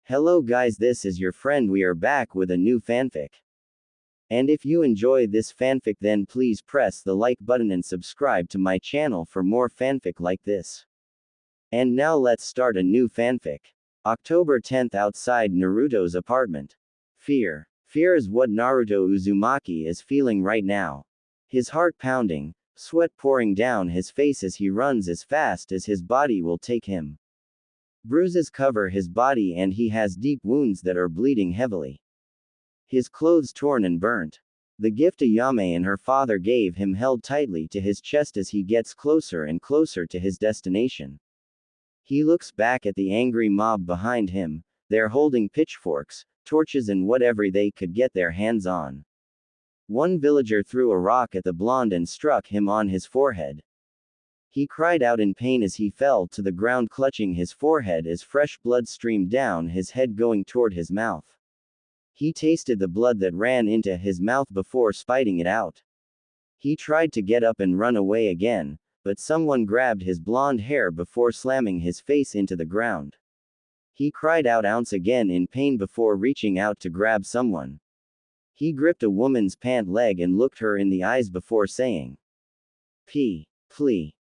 Hello guys, this is your friend. We are back with a new fanfic. And if you enjoy this fanfic, then please press the like button and subscribe to my channel for more fanfic like this. And now let's start a new fanfic. October 10th, outside Naruto's apartment. Fear. Fear is what Naruto Uzumaki is feeling right now. His heart pounding, sweat pouring down his face as he runs as fast as his body will take him. Bruises cover his body and he has deep wounds that are bleeding heavily. His clothes torn and burnt. The gift Ayame and her father gave him held tightly to his chest as he gets closer and closer to his destination. He looks back at the angry mob behind him. They're holding pitchforks, torches and whatever they could get their hands on. One villager threw a rock at the blonde and struck him on his forehead. He cried out in pain as he fell to the ground, clutching his forehead as fresh blood streamed down his head going toward his mouth. He tasted the blood that ran into his mouth before spitting it out. He tried to get up and run away again, but someone grabbed his blonde hair before slamming his face into the ground. He cried out once again in pain before reaching out to grab someone. He gripped a woman's pant leg and looked her in the eyes before saying,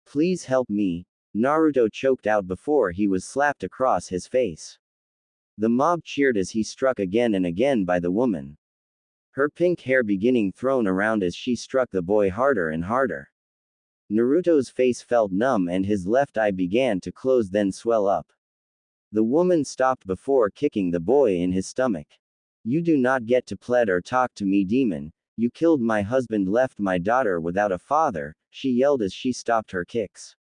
Please help me," Naruto choked out before he was slapped across his face. The mob cheered as he struck again and again by the woman. Her pink hair beginning thrown around as she struck the boy harder and harder. Naruto's face felt numb and his left eye began to close then swell up. The woman stopped before kicking the boy in his stomach. "You do not get to plead or talk to me, demon. You killed my husband, left my daughter without a father," she yelled as she stopped her kicks.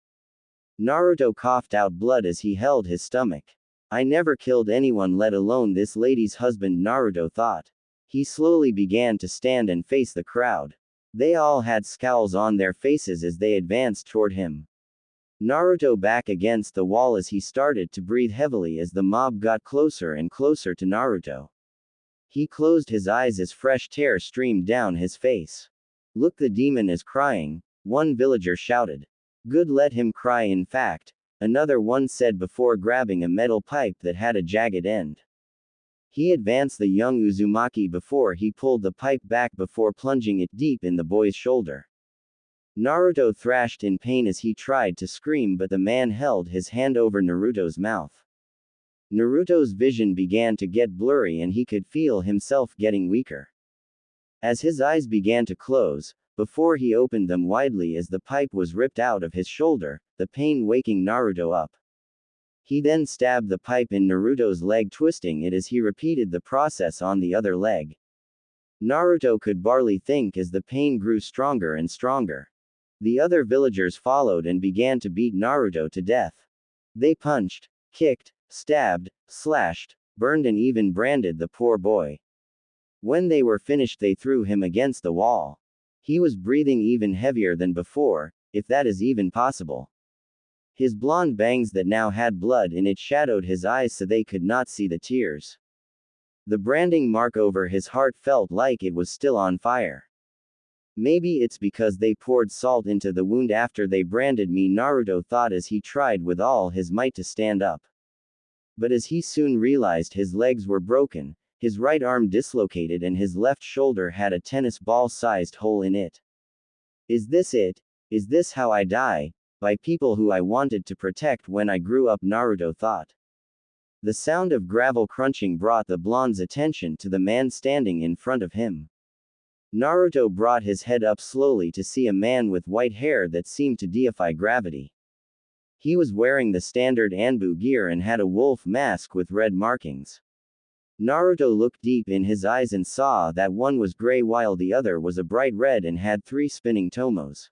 Naruto coughed out blood as he held his stomach. "I never killed anyone, let alone this lady's husband," Naruto thought. He slowly began to stand and face the crowd. They all had scowls on their faces as they advanced toward him. Naruto back against the wall as he started to breathe heavily as the mob got closer and closer to Naruto. He closed his eyes as fresh tears streamed down his face. "Look, the demon is crying," one villager shouted. "Good, let him cry, in fact," another one said before grabbing a metal pipe that had a jagged end. He advanced the young Uzumaki before he pulled the pipe back before plunging it deep in the boy's shoulder. Naruto thrashed in pain as he tried to scream, but the man held his hand over Naruto's mouth. Naruto's vision began to get blurry and he could feel himself getting weaker. As his eyes began to close, before he opened them widely as the pipe was ripped out of his shoulder, the pain waking Naruto up. He then stabbed the pipe in Naruto's leg, twisting it as he repeated the process on the other leg. Naruto could barely think as the pain grew stronger and stronger. The other villagers followed and began to beat Naruto to death. They punched, kicked, stabbed, slashed, burned and even branded the poor boy. When they were finished, they threw him against the wall. He was breathing even heavier than before, if that is even possible. His blonde bangs that now had blood in it shadowed his eyes so they could not see the tears. The branding mark over his heart felt like it was still on fire. "Maybe it's because they poured salt into the wound after they branded me," Naruto thought as he tried with all his might to stand up. But as he soon realized his legs were broken, his right arm dislocated and his left shoulder had a tennis ball-sized hole in it. "Is this it? Is this how I die? By people who I wanted to protect when I grew up," Naruto thought. The sound of gravel crunching brought the blonde's attention to the man standing in front of him. Naruto brought his head up slowly to see a man with white hair that seemed to defy gravity. He was wearing the standard Anbu gear and had a wolf mask with red markings. Naruto looked deep in his eyes and saw that one was gray while the other was a bright red and had 3 spinning tomos.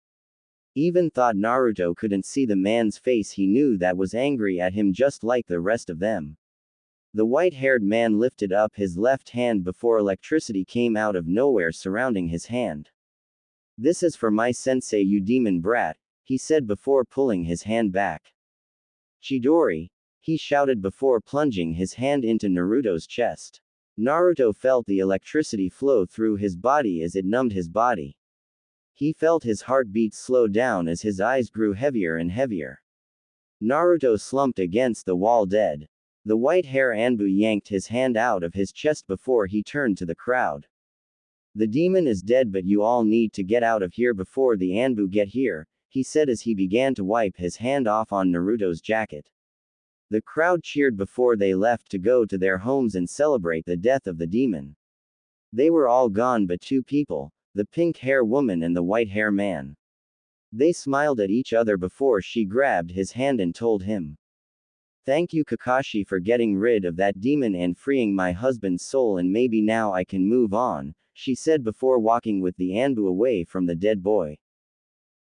Even thought Naruto couldn't see the man's face, he knew that was angry at him just like the rest of them. The white-haired man lifted up his left hand before electricity came out of nowhere surrounding his hand. "This is for my sensei, you demon brat," he said before pulling his hand back. "Chidori," he shouted before plunging his hand into Naruto's chest. Naruto felt the electricity flow through his body as it numbed his body. He felt his heartbeat slow down as his eyes grew heavier and heavier. Naruto slumped against the wall dead. The white-hair Anbu yanked his hand out of his chest before he turned to the crowd. The demon is dead, but you all need to get out of here before the Anbu get here, he said as he began to wipe his hand off on Naruto's jacket. The crowd cheered before they left to go to their homes and celebrate the death of the demon. They were all gone but two people, the pink-hair woman and the white-hair man. They smiled at each other before she grabbed his hand and told him, "Thank you Kakashi for getting rid of that demon and freeing my husband's soul, and maybe now I can move on," she said before walking with the Anbu away from the dead boy.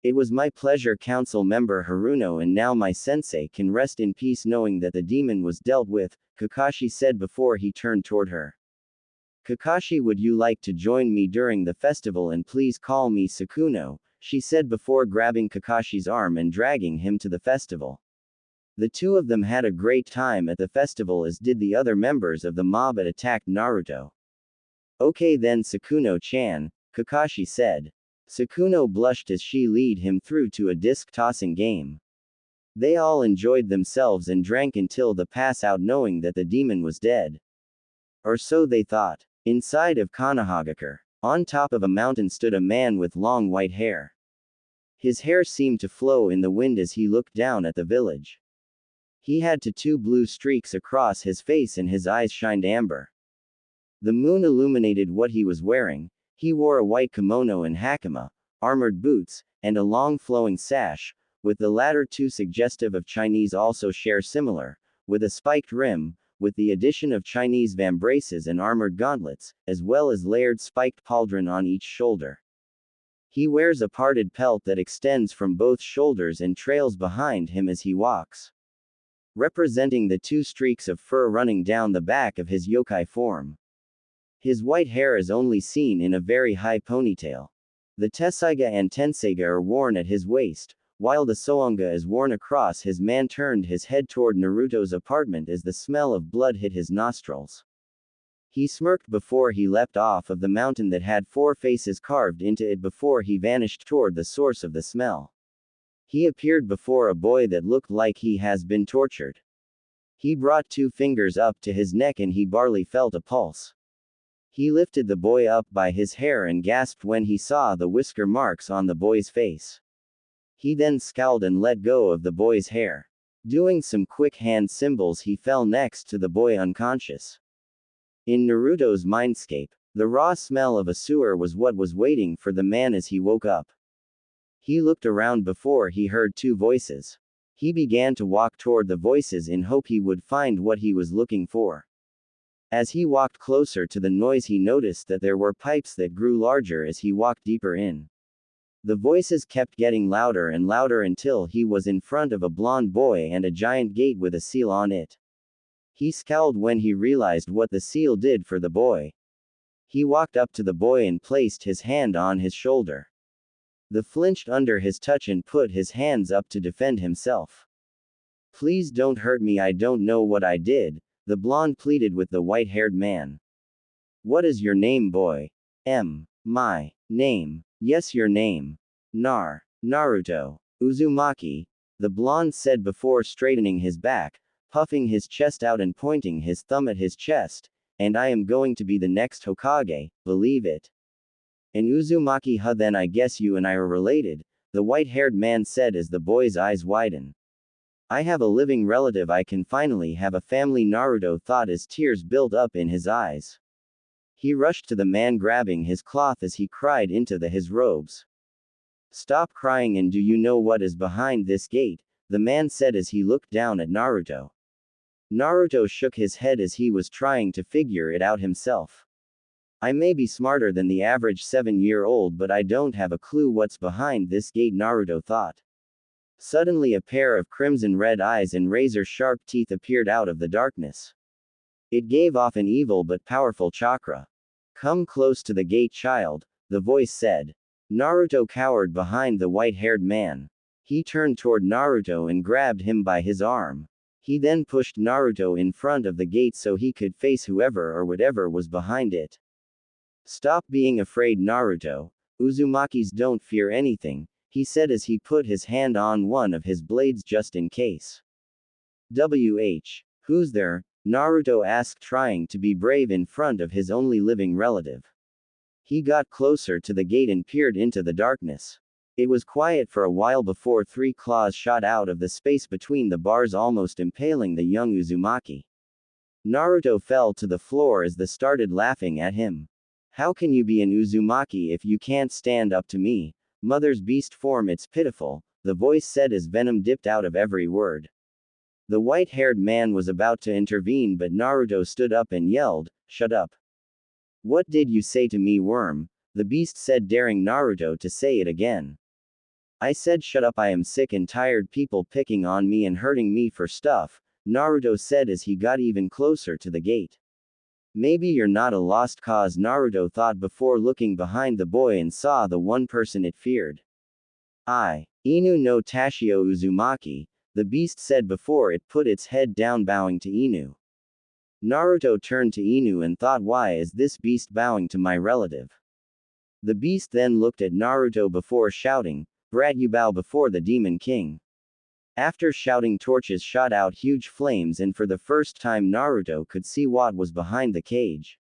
"It was my pleasure, council member Haruno, and now my sensei can rest in peace knowing that the demon was dealt with," Kakashi said before he turned toward her. "Kakashi, would you like to join me during the festival, and please call me Sakuno," she said before grabbing Kakashi's arm and dragging him to the festival. The two of them had a great time at the festival, as did the other members of the mob that attacked Naruto. "Okay then Sakuno-chan," Kakashi said. Sakuno blushed as she led him through to a disc-tossing game. They all enjoyed themselves and drank until the pass out, knowing that the demon was dead. Or so they thought. Inside of Konohagakure, on top of a mountain stood a man with long white hair. His hair seemed to flow in the wind as he looked down at the village. He had two blue streaks across his face and his eyes shined amber. The moon illuminated what he was wearing. He wore a white kimono and hakama, armored boots, and a long flowing sash, with the latter two suggestive of Chinese, also share similar, with a spiked rim, with the addition of Chinese vambraces and armored gauntlets, as well as layered spiked pauldron on each shoulder. He wears a parted pelt that extends from both shoulders and trails behind him as he walks, representing the two streaks of fur running down the back of his yokai form. His white hair is only seen in a very high ponytail. The tessaiga and tenseiga are worn at his waist, while the soanga is worn across his. Man turned his head toward Naruto's apartment as the smell of blood hit his nostrils. He smirked before he leapt off of the mountain that had four faces carved into it before he vanished toward the source of the smell. He appeared before a boy that looked like he has been tortured. He brought two fingers up to his neck and he barely felt a pulse. He lifted the boy up by his hair and gasped when he saw the whisker marks on the boy's face. He then scowled and let go of the boy's hair. Doing some quick hand symbols, he fell next to the boy unconscious. In Naruto's mindscape, the raw smell of a sewer was what was waiting for the man as he woke up. He looked around before he heard two voices. He began to walk toward the voices in hope he would find what he was looking for. As he walked closer to the noise, he noticed that there were pipes that grew larger as he walked deeper in. The voices kept getting louder and louder until he was in front of a blonde boy and a giant gate with a seal on it. He scowled when he realized what the seal did for the boy. He walked up to the boy and placed his hand on his shoulder. The flinched under his touch and put his hands up to defend himself. "Please don't hurt me, I don't know what I did," the blonde pleaded with the white-haired man. "What is your name, boy?" My name. Yes, your name. Naruto. Uzumaki," the blonde said before straightening his back, puffing his chest out and pointing his thumb at his chest, "and I am going to be the next Hokage, believe it." "And Uzumaki, huh, then I guess you and I are related," the white-haired man said as the boy's eyes widened. "I have a living relative, I can finally have a family," Naruto thought as tears built up in his eyes. He rushed to the man, grabbing his cloth as he cried into his robes. "Stop crying, and do you know what is behind this gate?" the man said as he looked down at Naruto. Naruto shook his head as he was trying to figure it out himself. "I may be smarter than the average 7-year-old, but I don't have a clue what's behind this gate," Naruto thought. Suddenly a pair of crimson-red eyes and razor-sharp teeth appeared out of the darkness. It gave off an evil but powerful chakra. "Come close to the gate, child," the voice said. Naruto cowered behind the white-haired man. He turned toward Naruto and grabbed him by his arm. He then pushed Naruto in front of the gate so he could face whoever or whatever was behind it. "Stop being afraid, Naruto. Uzumakis don't fear anything," he said as he put his hand on one of his blades just in case. "Who's there?" Naruto asked, trying to be brave in front of his only living relative. He got closer to the gate and peered into the darkness. It was quiet for a while before three claws shot out of the space between the bars, almost impaling the young Uzumaki. Naruto fell to the floor as they started laughing at him. How can you be an Uzumaki if you can't stand up to me? Mother's beast form, it's pitiful, the voice said as venom dipped out of every word. The white-haired man was about to intervene, but Naruto stood up and yelled, "Shut up. What did you say to me, worm?" The beast said, daring Naruto to say it again. I said shut up, I am sick and tired people picking on me and hurting me for stuff, Naruto said as he got even closer to the gate. Maybe you're not a lost cause, Naruto thought before looking behind the boy and saw the one person it feared. Inu no Tashio Uzumaki, the beast said before it put its head down, bowing to Inu. Naruto turned to Inu and thought, why is this beast bowing to my relative? The beast then looked at Naruto before shouting, brat, you bow before the Demon King. After shouting, torches shot out huge flames, and for the first time Naruto could see what was behind the cage.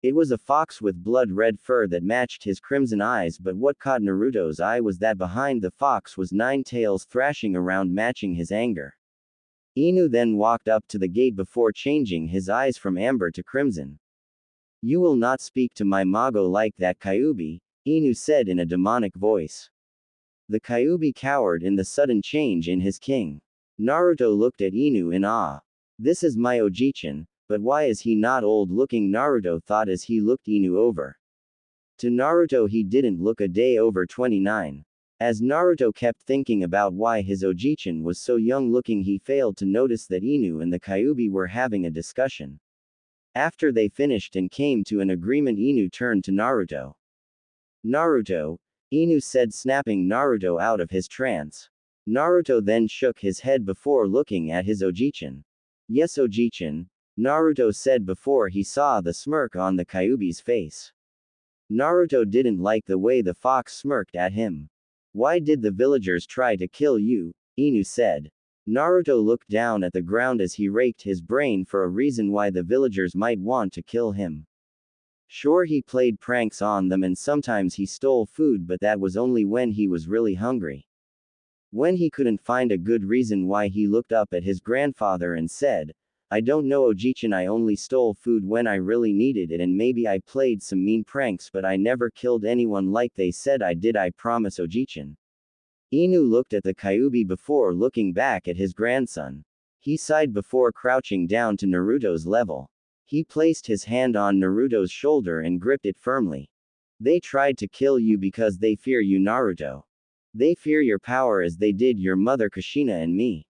It was a fox with blood-red fur that matched his crimson eyes, but what caught Naruto's eye was that behind the fox was 9 tails thrashing around, matching his anger. Inu then walked up to the gate before changing his eyes from amber to crimson. You will not speak to my Mago like that, Kyuubi, Inu said in a demonic voice. The Kyuubi cowered in the sudden change in his king. Naruto looked at Inu in awe. This is my Ojichin, but why is he not old looking? Naruto thought as he looked Inu over. To Naruto he didn't look a day over 29. As Naruto kept thinking about why his Ojichin was so young looking, he failed to notice that Inu and the Kyuubi were having a discussion. After they finished and came to an agreement, Inu turned to Naruto. Naruto, Inu said, snapping Naruto out of his trance. Naruto then shook his head before looking at his Ojichin. Yes, Ojichin, Naruto said before he saw the smirk on the Kyuubi's face. Naruto didn't like the way the fox smirked at him. Why did the villagers try to kill you? Inu said. Naruto looked down at the ground as he raked his brain for a reason why the villagers might want to kill him. Sure, he played pranks on them and sometimes he stole food, but that was only when he was really hungry. When he couldn't find a good reason why, he looked up at his grandfather and said, I don't know, Ojichin, I only stole food when I really needed it, and maybe I played some mean pranks, but I never killed anyone like they said I did, I promise, Ojichin. Inu looked at the Kyuubi before looking back at his grandson. He sighed before crouching down to Naruto's level. He placed his hand on Naruto's shoulder and gripped it firmly. They tried to kill you because they fear you, Naruto. They fear your power as they did your mother Kushina and me.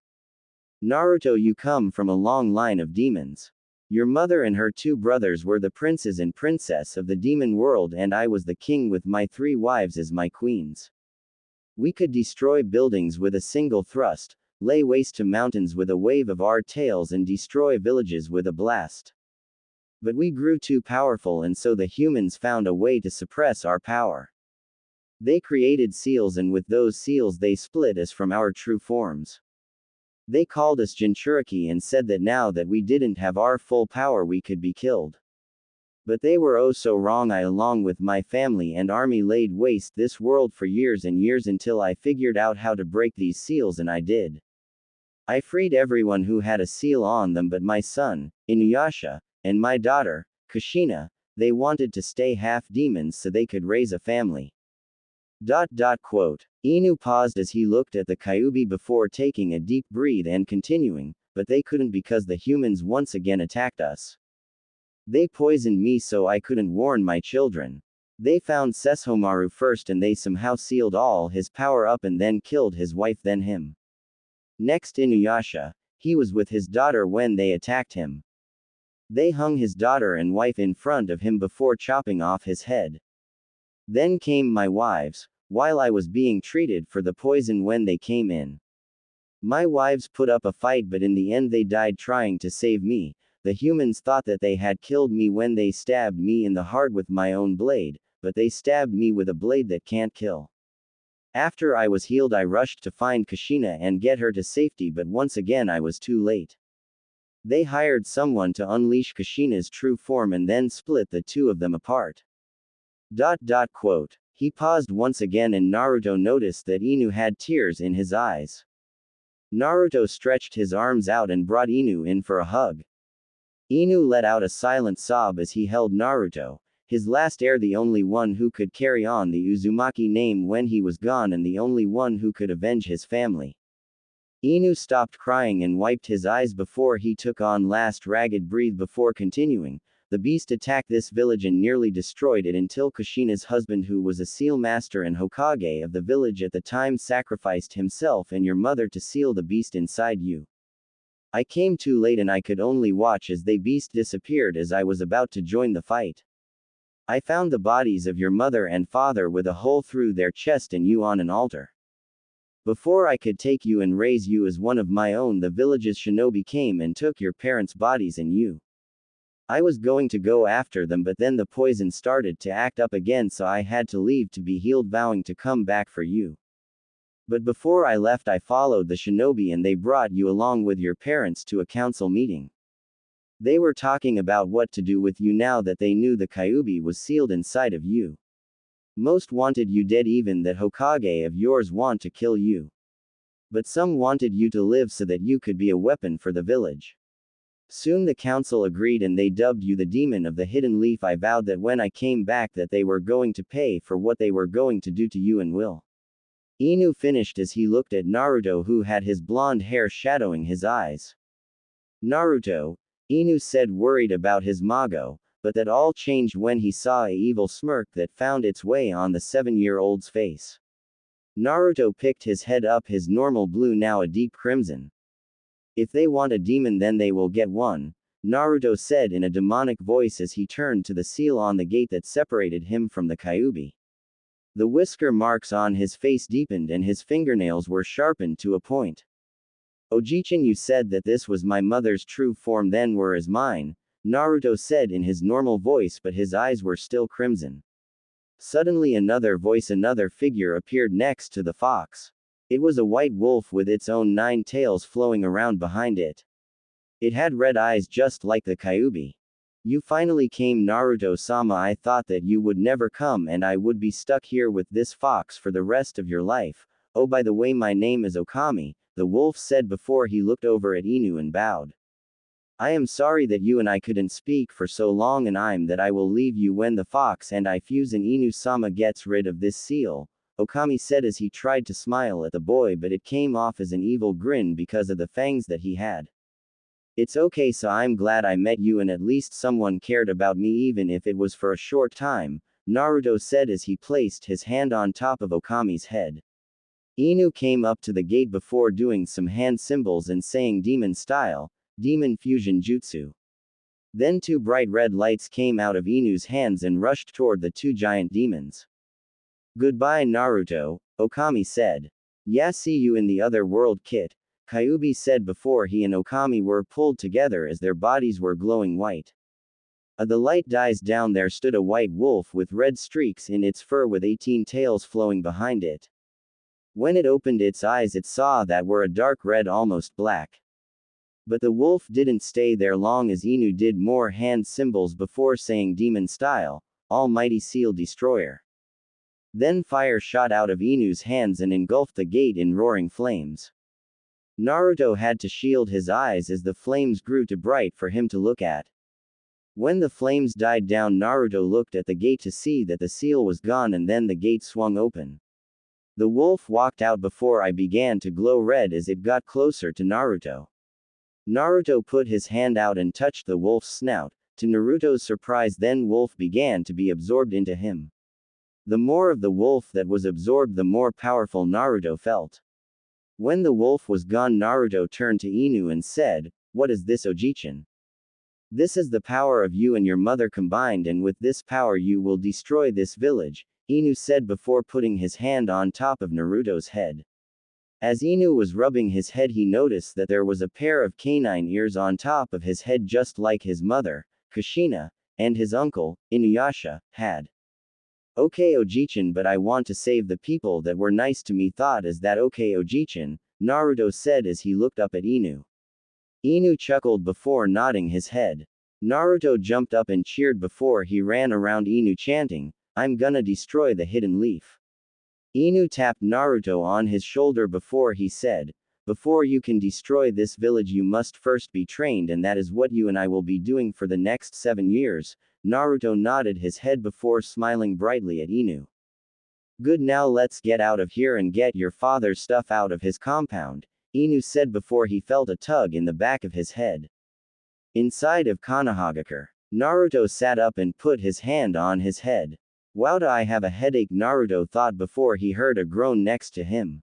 Naruto, you come from a long line of demons. Your mother and her 2 brothers were the princes and princess of the demon world, and I was the king with my 3 wives as my queens. We could destroy buildings with a single thrust, lay waste to mountains with a wave of our tails, and destroy villages with a blast. But we grew too powerful, and so the humans found a way to suppress our power. They created seals, and with those seals they split us from our true forms. They called us Jinchuriki and said that now that we didn't have our full power we could be killed. But they were oh so wrong. I, along with my family and army, laid waste this world for years and years until I figured out how to break these seals, and I did. I freed everyone who had a seal on them but my son, Inuyasha, and my daughter, Kushina. They wanted to stay half demons so they could raise a family. Quote. Inu paused as he looked at the Kyuubi before taking a deep breath and continuing, but they couldn't because the humans once again attacked us. They poisoned me so I couldn't warn my children. They found Sesshomaru first and they somehow sealed all his power up and then killed his wife, then him. Next Inuyasha, he was with his daughter when they attacked him. They hung his daughter and wife in front of him before chopping off his head. Then came my wives, while I was being treated for the poison when they came in. My wives put up a fight but in the end they died trying to save me. The humans thought that they had killed me when they stabbed me in the heart with my own blade, but they stabbed me with a blade that can't kill. After I was healed I rushed to find Kushina and get her to safety, but once again I was too late. They hired someone to unleash Kushina's true form and then split the two of them apart. Quote. He paused once again and Naruto noticed that Inu had tears in his eyes. Naruto stretched his arms out and brought Inu in for a hug. Inu let out a silent sob as he held Naruto, his last heir, the only one who could carry on the Uzumaki name when he was gone and the only one who could avenge his family. Inu stopped crying and wiped his eyes before he took on last ragged breath before continuing. The beast attacked this village and nearly destroyed it until Kushina's husband, who was a seal master and Hokage of the village at the time, sacrificed himself and your mother to seal the beast inside you. I came too late and I could only watch as the beast disappeared as I was about to join the fight. I found the bodies of your mother and father with a hole through their chest and you on an altar. Before I could take you and raise you as one of my own, the village's shinobi came and took your parents' bodies and you. I was going to go after them, but then the poison started to act up again, so I had to leave to be healed, vowing to come back for you. But before I left, I followed the shinobi and they brought you along with your parents to a council meeting. They were talking about what to do with you now that they knew the Kyuubi was sealed inside of you. Most wanted you dead, even that Hokage of yours want to kill you. But some wanted you to live so that you could be a weapon for the village. Soon the council agreed and they dubbed you the demon of the hidden leaf. I vowed that when I came back that they were going to pay for what they were going to do to you and will. Inu finished as he looked at Naruto, who had his blonde hair shadowing his eyes. Naruto, Inu said, worried about his Mago, but that all changed when he saw a evil smirk that found its way on the 7-year-old's face. Naruto picked his head up, his normal blue now a deep crimson. If they want a demon then they will get one, Naruto said in a demonic voice as he turned to the seal on the gate that separated him from the Kyuubi. The whisker marks on his face deepened and his fingernails were sharpened to a point. Ojichin, you said that this was my mother's true form, then were as mine, Naruto said in his normal voice, but his eyes were still crimson. Suddenly another voice, another figure appeared next to the fox. It was a white wolf with its own 9 tails flowing around behind it. It had red eyes just like the Kyuubi. You finally came, Naruto-sama. I thought that you would never come and I would be stuck here with this fox for the rest of your life. Oh, by the way, my name is Okami, the wolf said before he looked over at Inu and bowed. I am sorry that you and I couldn't speak for so long, and I'm that I will leave you when the fox and I fuse and Inu-sama gets rid of this seal, Okami said as he tried to smile at the boy, but it came off as an evil grin because of the fangs that he had. It's okay, so I'm glad I met you and at least someone cared about me even if it was for a short time, Naruto said as he placed his hand on top of Okami's head. Inu came up to the gate before doing some hand symbols and saying demon style, demon fusion jutsu. Then 2 bright red lights came out of Inu's hands and rushed toward the 2 giant demons. Goodbye, Naruto, Okami said. Yeah, see you in the other world, kid, Kyuubi said before he and Okami were pulled together as their bodies were glowing white. As the light dies down, there stood a white wolf with red streaks in its fur with 18 tails flowing behind it. When it opened its eyes, it saw that were a dark red, almost black. But the wolf didn't stay there long as Inu did more hand symbols before saying demon style, almighty seal destroyer. Then fire shot out of Inu's hands and engulfed the gate in roaring flames. Naruto had to shield his eyes as the flames grew too bright for him to look at. When the flames died down, Naruto looked at the gate to see that the seal was gone, and then the gate swung open. The wolf walked out before I began to glow red as it got closer to Naruto. Naruto put his hand out and touched the wolf's snout. To Naruto's surprise, then wolf began to be absorbed into him. The more of the wolf that was absorbed, the more powerful Naruto felt. When the wolf was gone, Naruto turned to Inu and said, "What is this, Ojichin? This is the power of you and your mother combined, and with this power you will destroy this village," Inu said before putting his hand on top of Naruto's head. As Inu was rubbing his head, he noticed that there was a pair of canine ears on top of his head just like his mother, Kushina, and his uncle, Inuyasha, had. Okay, Ojichin, but I want to save the people that were nice to me. Thought is that okay, Ojichin, Naruto said as he looked up at Inu. Inu chuckled before nodding his head. Naruto jumped up and cheered before he ran around Inu chanting, "I'm gonna destroy the hidden leaf." Inu tapped Naruto on his shoulder before he said, "Before you can destroy this village you must first be trained, and that is what you and I will be doing for the next 7 years." Naruto nodded his head before smiling brightly at Inu. "Good, now let's get out of here and get your father's stuff out of his compound," Inu said before he felt a tug in the back of his head. Inside of Konohagakure, Naruto sat up and put his hand on his head. "Wowda, I have a headache," Naruto thought before he heard a groan next to him.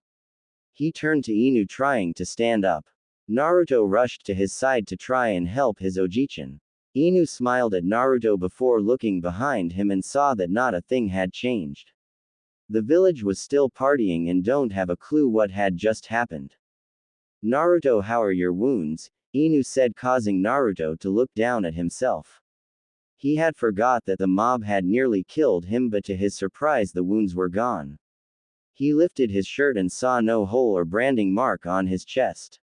He turned to Inu trying to stand up. Naruto rushed to his side to try and help his Ojichin. Inu smiled at Naruto before looking behind him and saw that not a thing had changed. The village was still partying and don't have a clue what had just happened. "Naruto, how are your wounds?" Inu said, causing Naruto to look down at himself. He had forgot that the mob had nearly killed him, but to his surprise the wounds were gone. He lifted his shirt and saw no hole or branding mark on his chest.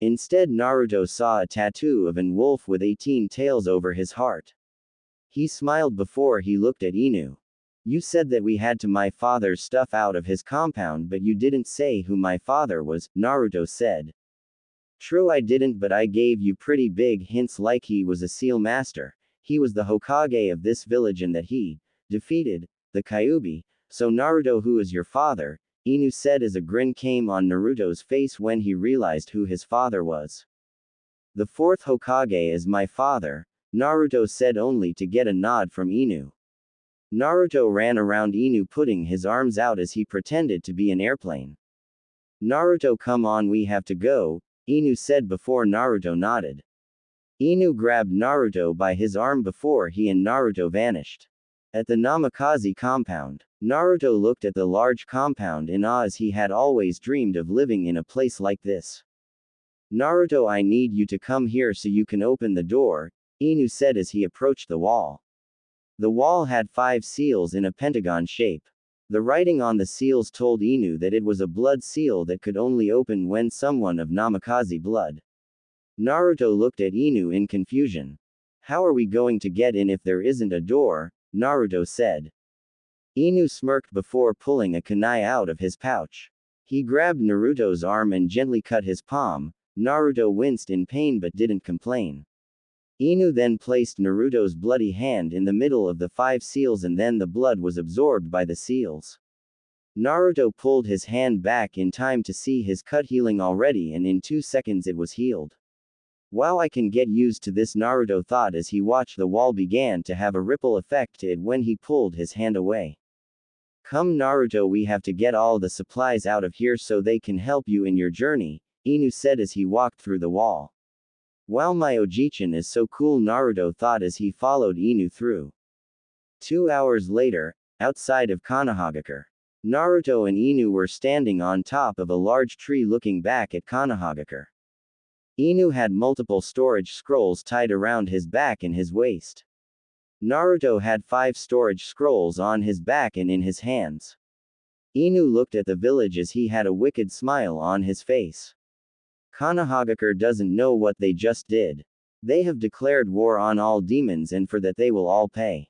Instead, Naruto saw a tattoo of an wolf with 18 tails over his heart. He smiled before he looked at Inu. "You said that we had to my father's stuff out of his compound, but you didn't say who my father was," Naruto said. "True, I didn't, but I gave you pretty big hints, like he was a seal master, he was the Hokage of this village, and that he defeated the Kyuubi. So Naruto, who is your father?" Inu said as a grin came on Naruto's face when he realized who his father was. "The fourth Hokage is my father," Naruto said, only to get a nod from Inu. Naruto ran around Inu putting his arms out as he pretended to be an airplane. "Naruto, come on, we have to go," Inu said before Naruto nodded. Inu grabbed Naruto by his arm before he and Naruto vanished. At the Namikaze compound, Naruto looked at the large compound in awe, as he had always dreamed of living in a place like this. "Naruto, I need you to come here so you can open the door," Inu said as he approached the wall. The wall had 5 seals in a pentagon shape. The writing on the seals told Inu that it was a blood seal that could only open when someone of Namikaze blood. Naruto looked at Inu in confusion. "How are we going to get in if there isn't a door?" Naruto said. Inu smirked before pulling a kunai out of his pouch. He grabbed Naruto's arm and gently cut his palm. Naruto winced in pain but didn't complain. Inu then placed Naruto's bloody hand in the middle of the 5 seals, and then the blood was absorbed by the seals. Naruto pulled his hand back in time to see his cut healing already, and in 2 seconds it was healed. "Wow, I can get used to this," Naruto thought as he watched the wall began to have a ripple effect to it when he pulled his hand away. "Come Naruto, we have to get all the supplies out of here so they can help you in your journey," Inu said as he walked through the wall. "Wow, my Ojichin is so cool," Naruto thought as he followed Inu through. 2 hours later, outside of Konohagakure, Naruto and Inu were standing on top of a large tree looking back at Konohagakure. Inu had multiple storage scrolls tied around his back and his waist. Naruto had 5 storage scrolls on his back and in his hands. Inu looked at the village as he had a wicked smile on his face. Konohagakure doesn't know what they just did. They have declared war on all demons, and for that they will all pay.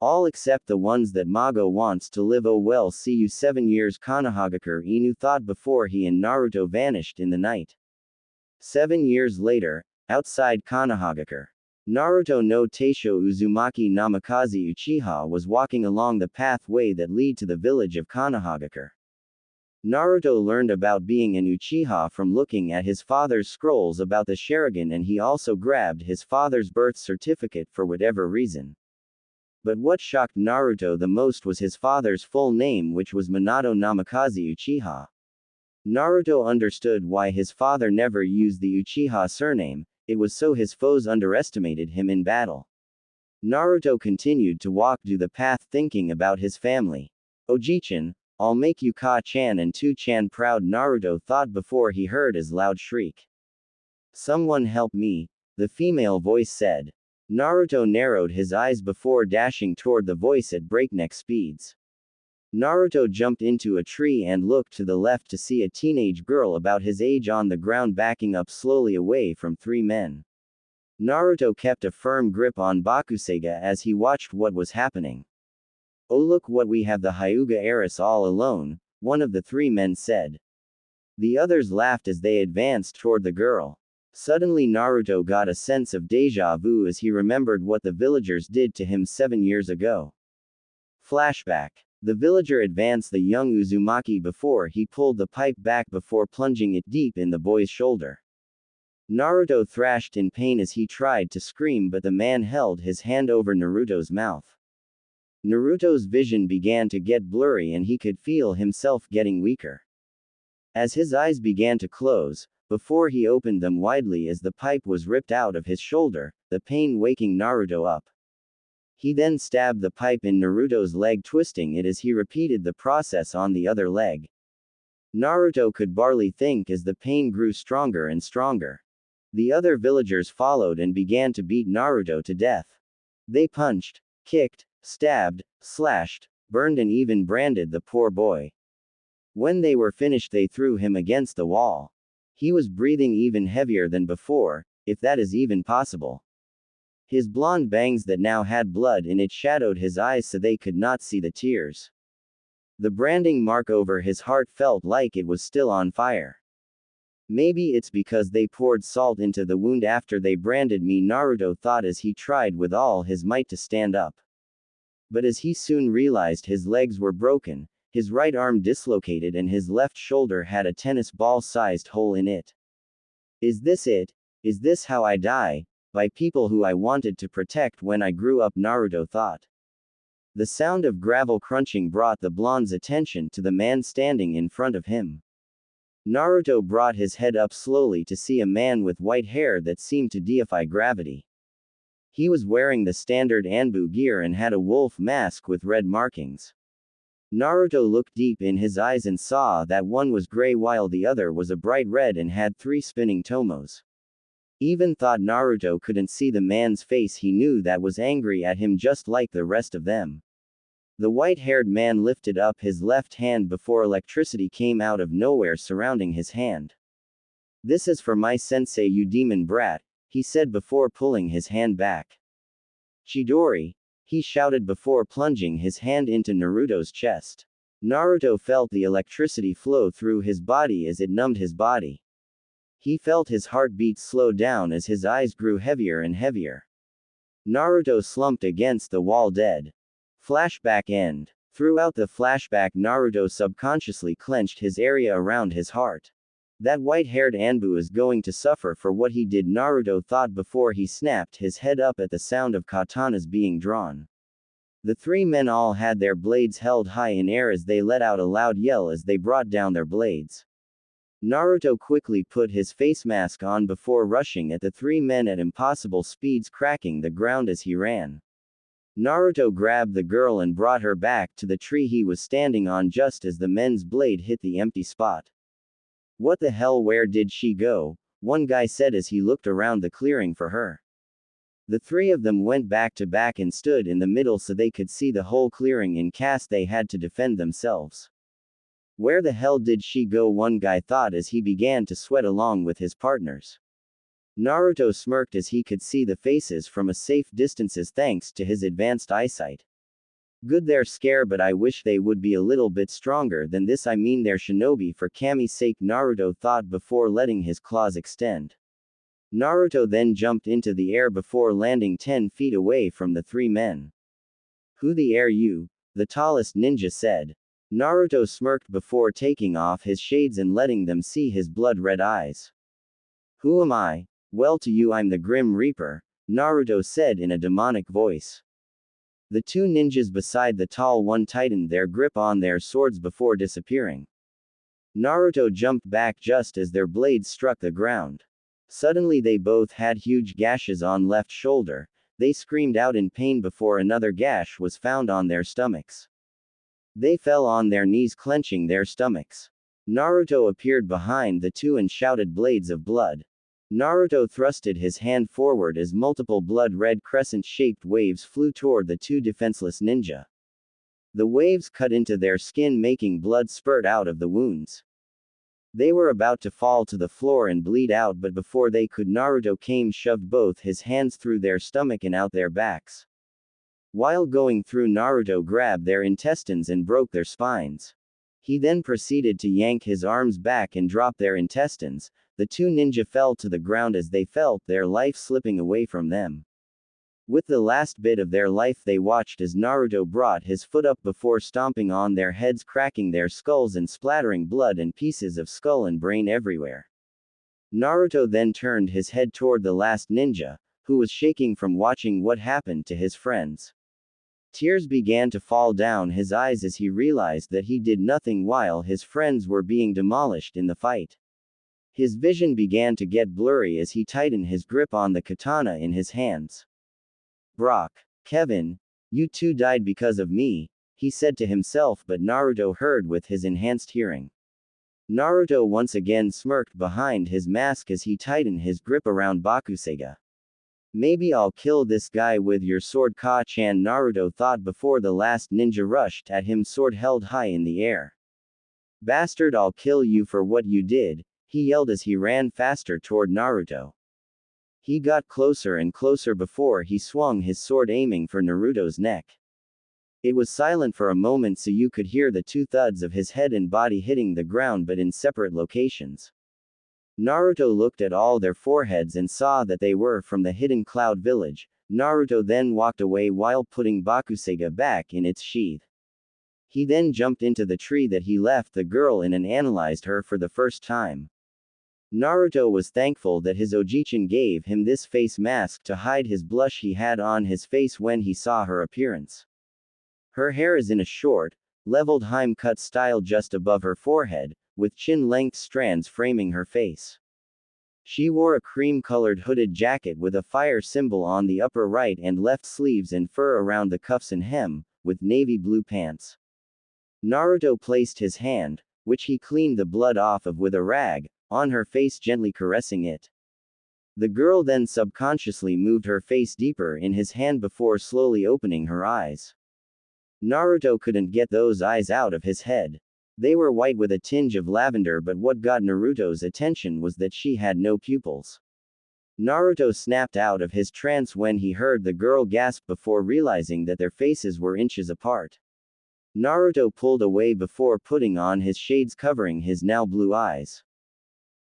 All except the ones that Mago wants to live. Oh well, see you 7 years Konohagakure, Inu thought before he and Naruto vanished in the night. 7 years later, outside Konohagakure, Naruto no Taisho Uzumaki Namikaze Uchiha was walking along the pathway that lead to the village of Konohagakure. Naruto learned about being an Uchiha from looking at his father's scrolls about the Sharingan, and he also grabbed his father's birth certificate for whatever reason. But what shocked Naruto the most was his father's full name, which was Minato Namikaze Uchiha. Naruto understood why his father never used the Uchiha surname. It was so his foes underestimated him in battle. Naruto continued to walk down the path thinking about his family. "Ojichin, I'll make you Ka-chan and 2-chan proud," Naruto thought before he heard his loud shriek. "Someone help me," the female voice said. Naruto narrowed his eyes before dashing toward the voice at breakneck speeds. Naruto jumped into a tree and looked to the left to see a teenage girl about his age on the ground backing up slowly away from three men. Naruto kept a firm grip on Bakuseiga as he watched what was happening. "Oh, look what we have, the Hyuga heiress all alone," one of the three men said. The others laughed as they advanced toward the girl. Suddenly Naruto got a sense of deja vu as he remembered what the villagers did to him 7 years ago. Flashback. The villager advanced the young Uzumaki before he pulled the pipe back before plunging it deep in the boy's shoulder. Naruto thrashed in pain as he tried to scream, but the man held his hand over Naruto's mouth. Naruto's vision began to get blurry and he could feel himself getting weaker. As his eyes began to close, before he opened them widely as the pipe was ripped out of his shoulder, the pain waking Naruto up. He then stabbed the pipe in Naruto's leg, twisting it as he repeated the process on the other leg. Naruto could barely think as the pain grew stronger and stronger. The other villagers followed and began to beat Naruto to death. They punched, kicked, stabbed, slashed, burned and even branded the poor boy. When they were finished, they threw him against the wall. He was breathing even heavier than before, if that is even possible. His blonde bangs that now had blood in it shadowed his eyes so they could not see the tears. The branding mark over his heart felt like it was still on fire. "Maybe it's because they poured salt into the wound after they branded me," Naruto thought as he tried with all his might to stand up. But as he soon realized his legs were broken, his right arm dislocated and his left shoulder had a tennis ball-sized hole in it. "Is this it? Is this how I die? By people who I wanted to protect when I grew up," Naruto thought. The sound of gravel crunching brought the blonde's attention to the man standing in front of him. Naruto brought his head up slowly to see a man with white hair that seemed to defy gravity. He was wearing the standard Anbu gear and had a wolf mask with red markings. Naruto looked deep in his eyes and saw that one was gray while the other was a bright red and had 3 spinning tomos. Even thought Naruto couldn't see the man's face, he knew that was angry at him just like the rest of them. The white-haired man lifted up his left hand before electricity came out of nowhere surrounding his hand. "This is for my sensei, you demon brat," he said before pulling his hand back. "Chidori," he shouted before plunging his hand into Naruto's chest. Naruto felt the electricity flow through his body as it numbed his body. He felt his heartbeat slow down as his eyes grew heavier and heavier. Naruto slumped against the wall dead. Flashback end. Throughout the flashback, Naruto subconsciously clenched his area around his heart. That white-haired Anbu is going to suffer for what he did, Naruto thought before he snapped his head up at the sound of katanas being drawn. The 3 men all had their blades held high in air as they let out a loud yell as they brought down their blades. Naruto quickly put his face mask on before rushing at the 3 men at impossible speeds, cracking the ground as he ran. Naruto grabbed the girl and brought her back to the tree he was standing on just as the men's blade hit the empty spot. "What the hell, where did she go?" one guy said as he looked around the clearing for her. The 3 of them went back to back and stood in the middle so they could see the whole clearing in case they had to defend themselves. "Where the hell did she go?" one guy thought as he began to sweat along with his partners. Naruto smirked as he could see the faces from a safe distances thanks to his advanced eyesight. "Good, they're scared, but I wish they would be a little bit stronger than this. I mean, they're shinobi for Kami's sake," Naruto thought before letting his claws extend. Naruto then jumped into the air before landing 10 feet away from the 3 men. "Who the are you?" the tallest ninja said. Naruto smirked before taking off his shades and letting them see his blood-red eyes. "Who am I? Well, to you I'm the Grim Reaper," Naruto said in a demonic voice. The 2 ninjas beside the tall one tightened their grip on their swords before disappearing. Naruto jumped back just as their blades struck the ground. Suddenly they both had huge gashes on left shoulder. They screamed out in pain before another gash was found on their stomachs. They fell on their knees, clenching their stomachs. Naruto appeared behind the 2 and shouted, "Blades of blood." Naruto thrusted his hand forward as multiple blood-red crescent-shaped waves flew toward the 2 defenseless ninja. The waves cut into their skin, making blood spurt out of the wounds. They were about to fall to the floor and bleed out, but before they could, Naruto came, shoved both his hands through their stomach and out their backs. While going through, Naruto grabbed their intestines and broke their spines. He then proceeded to yank his arms back and drop their intestines. The two ninja fell to the ground as they felt their life slipping away from them. With the last bit of their life, they watched as Naruto brought his foot up before stomping on their heads, cracking their skulls and splattering blood and pieces of skull and brain everywhere. Naruto then turned his head toward the last ninja, who was shaking from watching what happened to his friends. Tears began to fall down his eyes as he realized that he did nothing while his friends were being demolished in the fight. His vision began to get blurry as he tightened his grip on the katana in his hands. Brock, Kevin, you two died because of me, he said to himself, but Naruto heard with his enhanced hearing. Naruto once again smirked behind his mask as he tightened his grip around Bakuseiga. Maybe I'll kill this guy with your sword, Ka-chan, Naruto thought before the last ninja rushed at him, sword held high in the air. Bastard, I'll kill you for what you did, he yelled as he ran faster toward Naruto. He got closer and closer before he swung his sword, aiming for Naruto's neck. It was silent for a moment, so you could hear the two thuds of his head and body hitting the ground, but in separate locations. Naruto looked at all their foreheads and saw that they were from the hidden cloud village. Naruto then walked away while putting Bakuseiga back in its sheath. He then jumped into the tree that he left the girl in and analyzed her for the first time. Naruto was thankful that his Ojichin gave him this face mask to hide his blush he had on his face when he saw her appearance. Her hair is in a short, leveled Heim cut style just above her forehead, with chin-length strands framing her face. She wore a cream-colored hooded jacket with a fire symbol on the upper right and left sleeves and fur around the cuffs and hem, with navy blue pants. Naruto placed his hand, which he cleaned the blood off of with a rag, on her face, gently caressing it. The girl then subconsciously moved her face deeper in his hand before slowly opening her eyes. Naruto couldn't get those eyes out of his head. They were white with a tinge of lavender, but what got Naruto's attention was that she had no pupils. Naruto snapped out of his trance when he heard the girl gasp before realizing that their faces were inches apart. Naruto pulled away before putting on his shades covering his now blue eyes.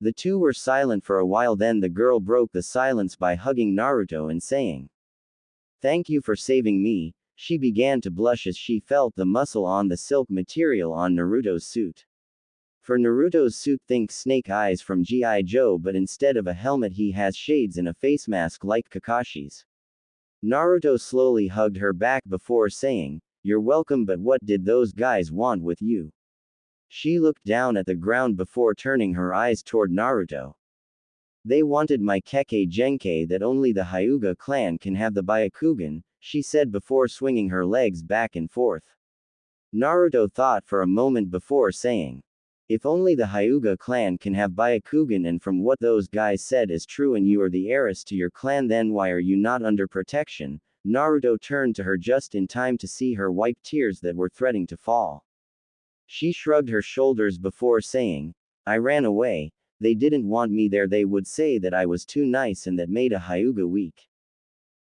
The two were silent for a while, then the girl broke the silence by hugging Naruto and saying, "Thank you for saving me." She began to blush as she felt the muscle on the silk material on Naruto's suit. For Naruto's suit, think Snake Eyes from G.I. Joe, but instead of a helmet he has shades and a face mask like Kakashi's. Naruto slowly hugged her back before saying, "You're welcome, but what did those guys want with you?" She looked down at the ground before turning her eyes toward Naruto. "They wanted my Kekkei Genkei, that only the Hyuga clan can have the Byakugan," she said before swinging her legs back and forth. Naruto thought for a moment before saying, "If only the Hyuga clan can have Byakugan, and from what those guys said is true and you are the heiress to your clan, then why are you not under protection?" Naruto turned to her just in time to see her wipe tears that were threatening to fall. She shrugged her shoulders before saying, "I ran away. They didn't want me there. They would say that I was too nice and that made a Hyuga weak.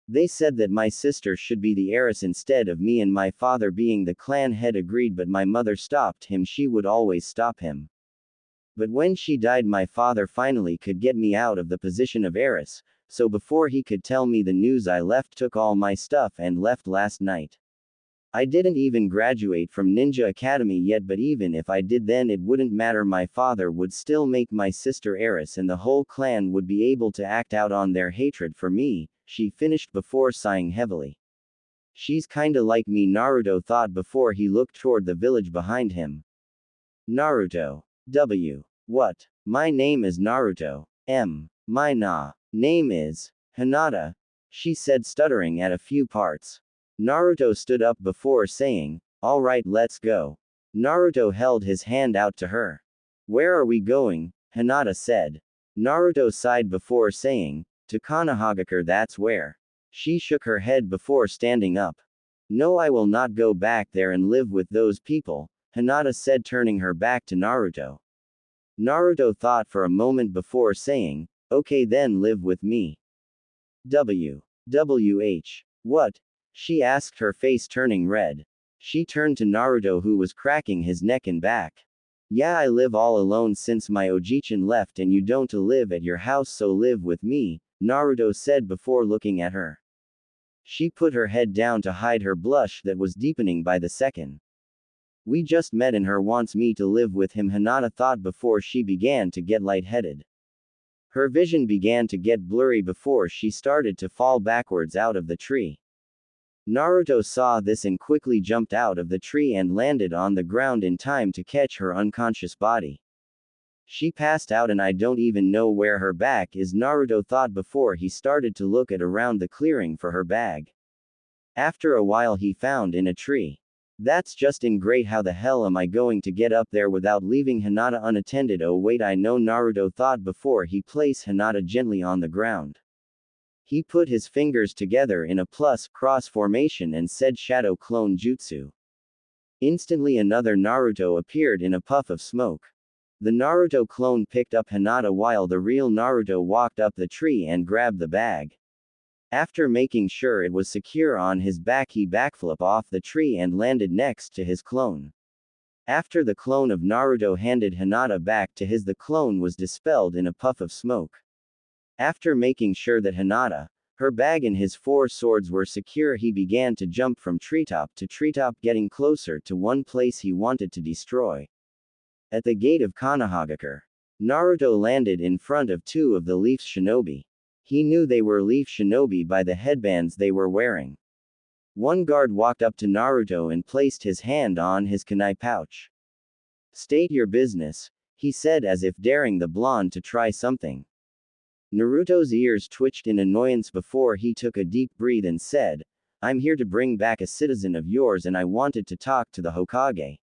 They said that my sister should be the heiress instead of me, and my father, being the clan head, agreed, but my mother stopped him. She would always stop him. But when she died, my father finally could get me out of the position of heiress, so before he could tell me the news, I left, took all my stuff and left last night. I didn't even graduate from Ninja Academy yet, but even if I did, then it wouldn't matter. My father would still make my sister heiress and the whole clan would be able to act out on their hatred for me," she finished before sighing heavily. "She's kinda like me," Naruto thought before he looked toward the village behind him. Naruto. W. What? My name is Naruto. My name is Hinata, she said, stuttering at a few parts. Naruto stood up before saying, "All right, let's go." Naruto held his hand out to her. "Where are we going?" Hinata said. Naruto sighed before saying, "To Konohagakure, that's where." She shook her head before standing up. No, I will not go back there and live with those people, Hinata said, turning her back to Naruto. Naruto thought for a moment before saying, okay then, live with me. What? She asked, her face turning red. She turned to Naruto, who was cracking his neck and back. Yeah, I live all alone since my Ojichin left and you don't live at your house, so live with me, Naruto said before looking at her. She put her head down to hide her blush that was deepening by the second. We just met and her wants me to live with him, Hinata thought before she began to get lightheaded. Her vision began to get blurry before she started to fall backwards out of the tree. Naruto saw this and quickly jumped out of the tree and landed on the ground in time to catch her unconscious body. She passed out and I don't even know where her back is, Naruto thought before he started to look at around the clearing for her bag. After a while he found in a tree. That's just great, how the hell am I going to get up there without leaving Hinata unattended? Oh wait, I know, Naruto thought before he placed Hinata gently on the ground. He put his fingers together in a plus-cross formation and said Shadow Clone Jutsu. Instantly another Naruto appeared in a puff of smoke. The Naruto clone picked up Hinata while the real Naruto walked up the tree and grabbed the bag. After making sure it was secure on his back, he backflipped off the tree and landed next to his clone. After the clone of Naruto handed Hinata back to his, the clone was dispelled in a puff of smoke. After making sure that Hinata, her bag and his 4 swords were secure, he began to jump from treetop to treetop, getting closer to one place he wanted to destroy. At the gate of Konohagakure, Naruto landed in front of 2 of the Leaf Shinobi. He knew they were Leaf Shinobi by the headbands they were wearing. One guard walked up to Naruto and placed his hand on his kunai pouch. State your business, he said, as if daring the blonde to try something. Naruto's ears twitched in annoyance before he took a deep breath and said, I'm here to bring back a citizen of yours and I wanted to talk to the Hokage.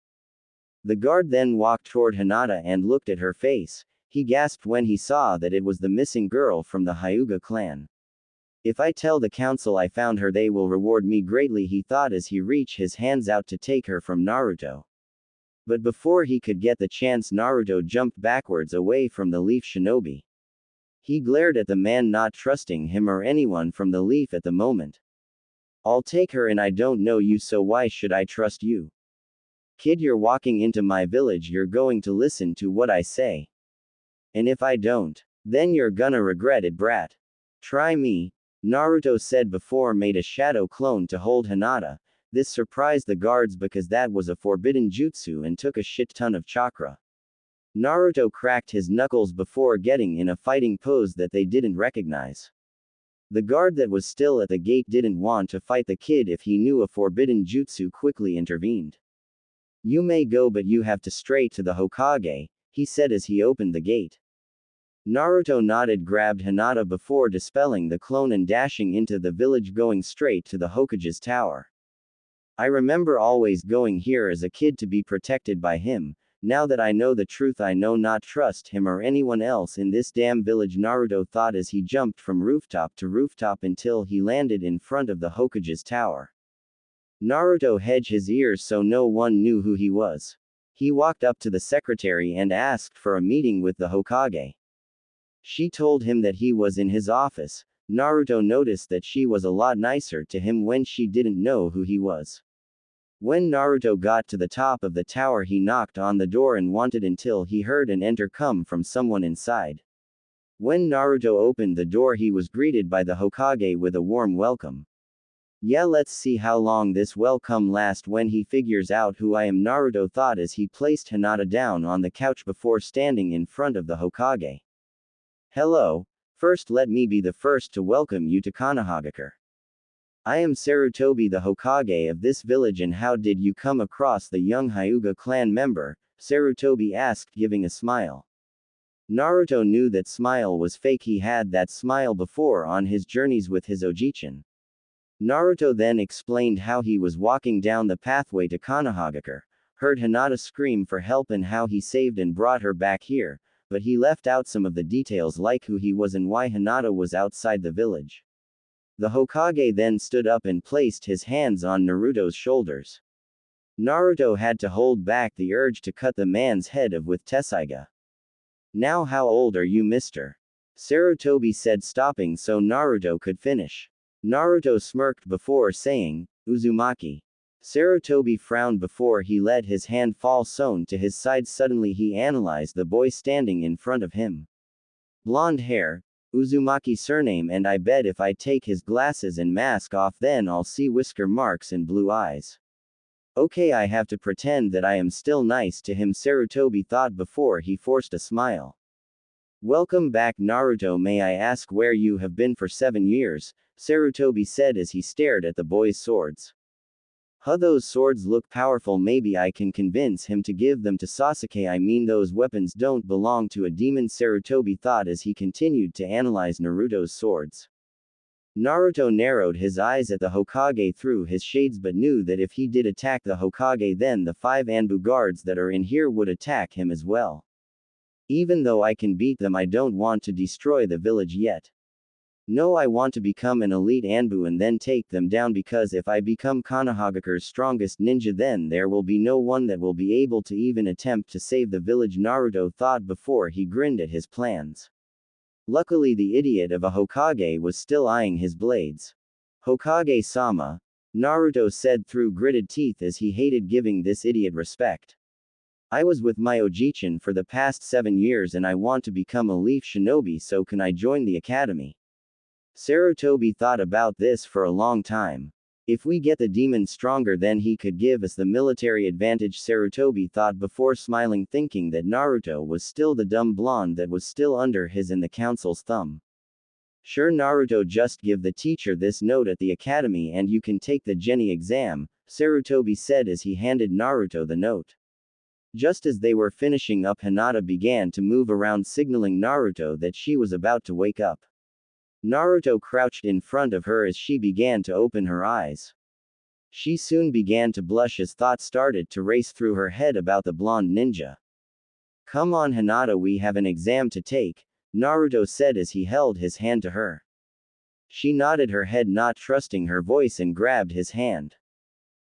The guard then walked toward Hinata and looked at her face. He gasped when he saw that it was the missing girl from the Hyuga clan. If I tell the council I found her, they will reward me greatly, he thought as he reached his hands out to take her from Naruto. But before he could get the chance, Naruto jumped backwards away from the Leaf Shinobi. He glared at the man, not trusting him or anyone from the Leaf at the moment. I'll take her and I don't know you, so why should I trust you? Kid, you're walking into my village, you're going to listen to what I say. And if I don't, then you're gonna regret it, brat. Try me, Naruto said before made a shadow clone to hold Hinata. This surprised the guards because that was a forbidden jutsu and took a shit ton of chakra. Naruto cracked his knuckles before getting in a fighting pose that they didn't recognize. The guard that was still at the gate didn't want to fight the kid if he knew a forbidden jutsu, quickly intervened. You may go, but you have to straight to the Hokage, he said as he opened the gate. Naruto nodded, grabbed Hinata before dispelling the clone and dashing into the village, going straight to the Hokage's tower. I remember always going here as a kid to be protected by him. Now that I know the truth, I know not trust him or anyone else in this damn village, Naruto thought as he jumped from rooftop to rooftop until he landed in front of the Hokage's tower. Naruto hedged his ears so no one knew who he was. He walked up to the secretary and asked for a meeting with the Hokage. She told him that he was in his office. Naruto noticed that she was a lot nicer to him when she didn't know who he was. When Naruto got to the top of the tower, he knocked on the door and waited until he heard an enter come from someone inside. When Naruto opened the door, he was greeted by the Hokage with a warm welcome. Yeah, let's see how long this welcome lasts when he figures out who I am, Naruto thought as he placed Hinata down on the couch before standing in front of the Hokage. Hello, first let me be the first to welcome you to Konohagakure. I am Sarutobi, the Hokage of this village. And how did you come across the young Hyuga clan member? Sarutobi asked, giving a smile. Naruto knew that smile was fake. He had that smile before on his journeys with his Ojichin. Naruto then explained how he was walking down the pathway to Konohagakure, heard Hinata scream for help and how he saved and brought her back here, but he left out some of the details like who he was and why Hinata was outside the village. The Hokage then stood up and placed his hands on Naruto's shoulders. Naruto had to hold back the urge to cut the man's head off with Tessaiga. Now how old are you, mister? Sarutobi said, stopping so Naruto could finish. Naruto smirked before saying, Uzumaki. Sarutobi frowned before he let his hand fall sewn to his side. Suddenly he analyzed the boy standing in front of him. Blonde hair, Uzumaki surname, and I bet if I take his glasses and mask off then I'll see whisker marks and blue eyes. Okay, I have to pretend that I am still nice to him, Sarutobi thought before he forced a smile. Welcome back, Naruto. May I ask where you have been for 7 years? Sarutobi said as he stared at the boy's swords. Huh, those swords look powerful. Maybe I can convince him to give them to Sasuke. I mean, those weapons don't belong to a demon, Sarutobi thought as he continued to analyze Naruto's swords. Naruto narrowed his eyes at the Hokage through his shades but knew that if he did attack the Hokage then the 5 Anbu guards that are in here would attack him as well. Even though I can beat them, I don't want to destroy the village yet. No, I want to become an elite Anbu and then take them down, because if I become Konohagakure's strongest ninja then there will be no one that will be able to even attempt to save the village, Naruto thought before he grinned at his plans. Luckily the idiot of a Hokage was still eyeing his blades. Hokage-sama, Naruto said through gritted teeth as he hated giving this idiot respect. I was with my Ojichin for the past 7 years and I want to become a leaf shinobi, so can I join the academy? Sarutobi thought about this for a long time. If we get the demon stronger then he could give us the military advantage, Sarutobi thought before smiling, thinking that Naruto was still the dumb blonde that was still under his and the council's thumb. Sure, Naruto, just give the teacher this note at the academy and you can take the Genin exam, Sarutobi said as he handed Naruto the note. Just as they were finishing up, Hinata began to move around, signaling Naruto that she was about to wake up. Naruto crouched in front of her as she began to open her eyes. She soon began to blush as thoughts started to race through her head about the blonde ninja. Come on, Hinata, we have an exam to take, Naruto said as he held his hand to her. She nodded her head, not trusting her voice, and grabbed his hand.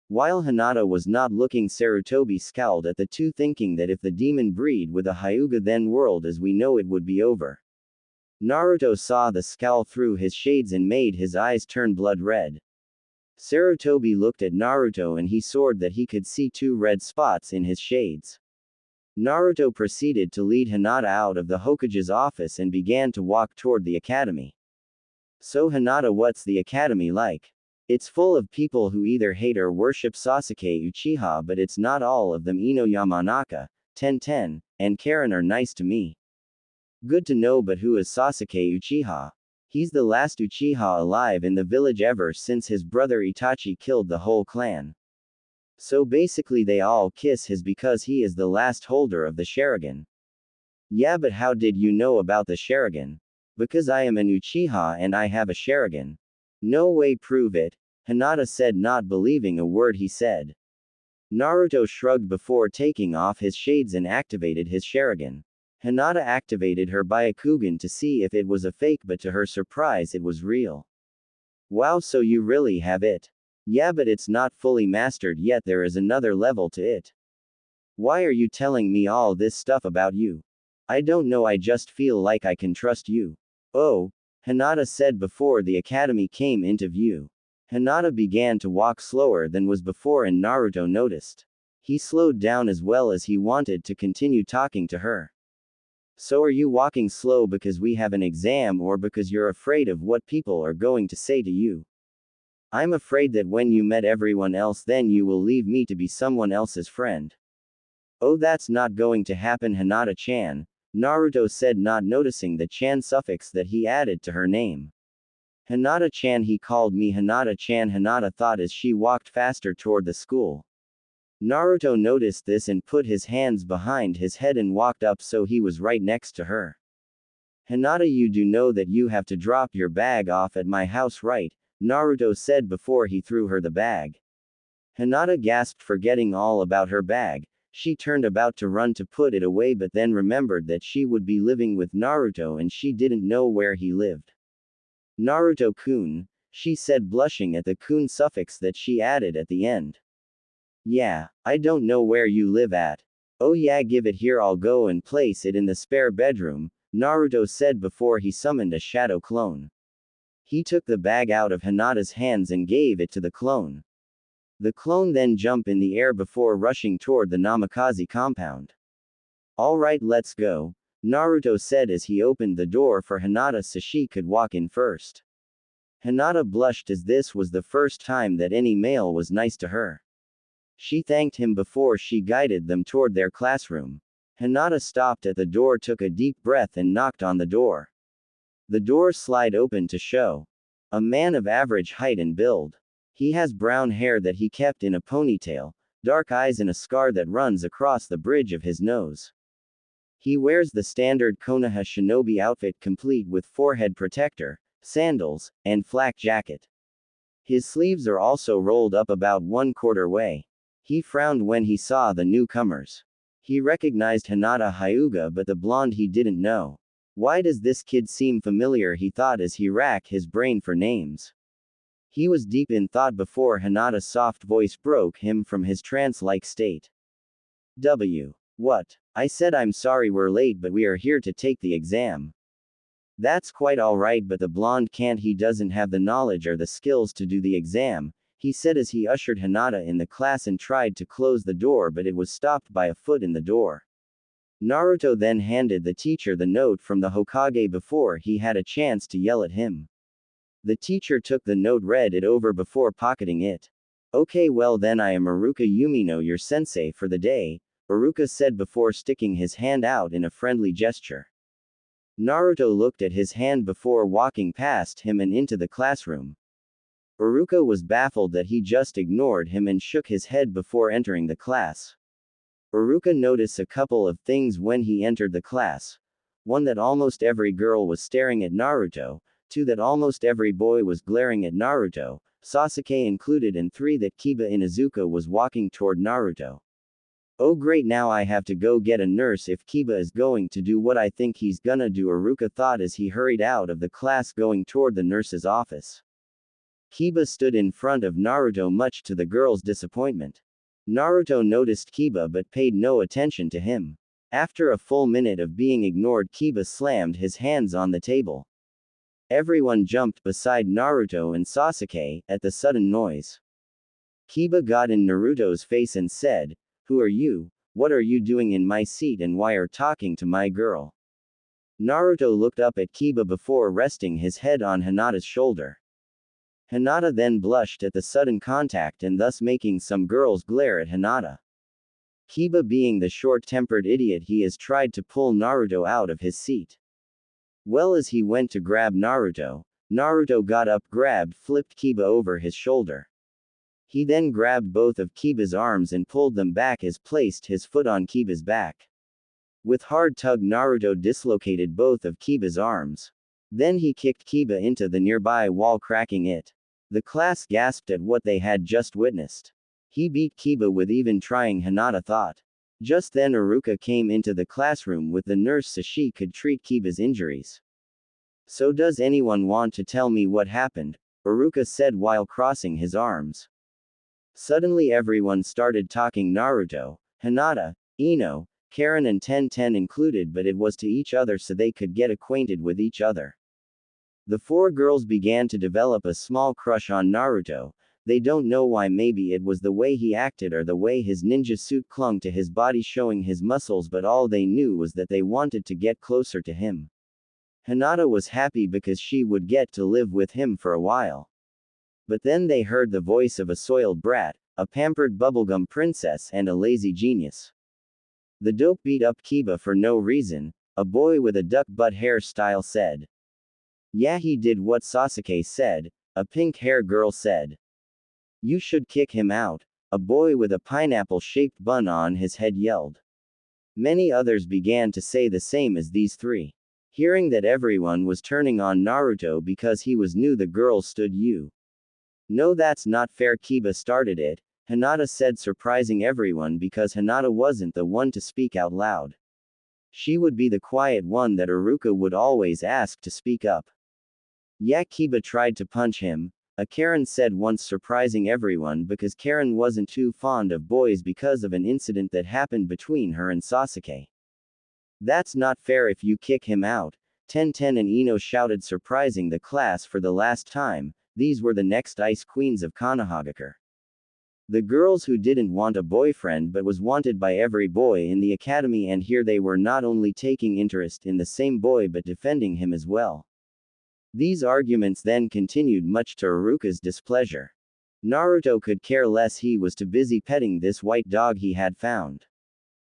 While Hinata was not looking, Sarutobi scowled at the two, thinking that if the demon breed with a Hyuga then world as we know it would be over. Naruto saw the scowl through his shades and made his eyes turn blood red. Sarutobi looked at Naruto and he saw that he could see 2 red spots in his shades. Naruto proceeded to lead Hinata out of the Hokage's office and began to walk toward the academy. So Hinata, what's the academy like? It's full of people who either hate or worship Sasuke Uchiha, but it's not all of them. Ino Yamanaka, Tenten, and Karin are nice to me. Good to know, but who is Sasuke Uchiha? He's the last Uchiha alive in the village ever since his brother Itachi killed the whole clan. So basically they all kiss his because he is the last holder of the Sharingan. Yeah, but how did you know about the Sharingan? Because I am an Uchiha and I have a Sharingan. No way, prove it, Hinata said, not believing a word he said. Naruto shrugged before taking off his shades and activated his Sharingan. Hinata activated her Byakugan to see if it was a fake, but to her surprise it was real. Wow, so you really have it? Yeah, but it's not fully mastered yet, there is another level to it. Why are you telling me all this stuff about you? I don't know, I just feel like I can trust you. Oh, Hinata said before the academy came into view. Hinata began to walk slower than was before and Naruto noticed. He slowed down as well as he wanted to continue talking to her. So are you walking slow because we have an exam or because you're afraid of what people are going to say to you? I'm afraid that when you met everyone else then you will leave me to be someone else's friend. Oh, that's not going to happen, Hinata-chan, Naruto said, not noticing the chan suffix that he added to her name. Hinata-chan, he called me Hinata-chan, Hinata thought as she walked faster toward the school. Naruto noticed this and put his hands behind his head and walked up so he was right next to her. Hinata, you do know that you have to drop your bag off at my house, right? Naruto said before he threw her the bag. Hinata gasped, forgetting all about her bag. She turned about to run to put it away but then remembered that she would be living with Naruto and she didn't know where he lived. Naruto-kun, she said, blushing at the kun suffix that she added at the end. Yeah, I don't know where you live at. Oh yeah, give it here, I'll go and place it in the spare bedroom, Naruto said before he summoned a shadow clone. He took the bag out of Hinata's hands and gave it to the clone. The clone then jumped in the air before rushing toward the Namikaze compound. Alright, let's go, Naruto said as he opened the door for Hinata so she could walk in first. Hinata blushed as this was the first time that any male was nice to her. She thanked him before she guided them toward their classroom. Hinata stopped at the door, took a deep breath and knocked on the door. The door slid open to show a man of average height and build. He has brown hair that he kept in a ponytail, dark eyes and a scar that runs across the bridge of his nose. He wears the standard Konoha shinobi outfit complete with forehead protector, sandals, and flak jacket. His sleeves are also rolled up about 1/4 way. He frowned when he saw the newcomers. He recognized Hinata Hyuga, but the blonde he didn't know. Why does this kid seem familiar, he thought as he racked his brain for names. He was deep in thought before Hinata's soft voice broke him from his trance-like state. What? I said I'm sorry we're late, but we are here to take the exam. That's quite alright, but the blonde can't, he doesn't have the knowledge or the skills to do the exam, he said as he ushered Hinata in the class and tried to close the door, but it was stopped by a foot in the door. Naruto then handed the teacher the note from the Hokage before he had a chance to yell at him. The teacher took the note, read it over before pocketing it. Okay, well then, I am Iruka Yumino, your sensei for the day, Iruka said before sticking his hand out in a friendly gesture. Naruto looked at his hand before walking past him and into the classroom. Iruka was baffled that he just ignored him and shook his head before entering the class. Iruka noticed a couple of things when he entered the class. One, that almost every girl was staring at Naruto. 2, that almost every boy was glaring at Naruto, Sasuke included, and 3, that Kiba Inuzuka was walking toward Naruto. Oh great, now I have to go get a nurse if Kiba is going to do what I think he's gonna do, Iruka thought as he hurried out of the class going toward the nurse's office. Kiba stood in front of Naruto, much to the girl's disappointment. Naruto noticed Kiba but paid no attention to him. After a full minute of being ignored, Kiba slammed his hands on the table. Everyone jumped beside Naruto and Sasuke at the sudden noise. Kiba got in Naruto's face and said, "Who are you? What are you doing in my seat and why are talking to my girl?" Naruto looked up at Kiba before resting his head on Hinata's shoulder. Hinata then blushed at the sudden contact and thus making some girls glare at Hinata. Kiba, being the short-tempered idiot he is, tried to pull Naruto out of his seat. Well, as he went to grab Naruto, Naruto got up, grabbed, flipped Kiba over his shoulder. He then grabbed both of Kiba's arms and pulled them back as placed his foot on Kiba's back. With hard tug, Naruto dislocated both of Kiba's arms. Then he kicked Kiba into the nearby wall, cracking it. The class gasped at what they had just witnessed. He beat Kiba with even trying, Hinata thought. Just then Iruka came into the classroom with the nurse so she could treat Kiba's injuries. So does anyone want to tell me what happened? Iruka said while crossing his arms. Suddenly everyone started talking, Naruto, Hinata, Ino, Karin and Tenten included, but it was to each other so they could get acquainted with each other. The 4 girls began to develop a small crush on Naruto. They don't know why, maybe it was the way he acted or the way his ninja suit clung to his body showing his muscles, but all they knew was that they wanted to get closer to him. Hinata was happy because she would get to live with him for a while. But then they heard the voice of a soiled brat, a pampered bubblegum princess and a lazy genius. The dope beat up Kiba for no reason, a boy with a duck butt hairstyle said. Yeah, he did what Sasuke said, a pink hair girl said. You should kick him out, a boy with a pineapple-shaped bun on his head yelled. Many others began to say the same as these 3. Hearing that everyone was turning on Naruto because he was new, the girls stood you. No, that's not fair, Kiba started it, Hinata said, surprising everyone because Hinata wasn't the one to speak out loud. She would be the quiet one that Iruka would always ask to speak up. Yeah, Kiba tried to punch him, A Karin said once, surprising everyone because Karin wasn't too fond of boys because of an incident that happened between her and Sasuke. That's not fair if you kick him out, Tenten and Ino shouted, surprising the class for the last time. These were the next ice queens of Konohagakure. The girls who didn't want a boyfriend but was wanted by every boy in the academy, and here they were not only taking interest in the same boy but defending him as well. These arguments then continued, much to Iruka's displeasure. Naruto could care less, he was too busy petting this white dog he had found.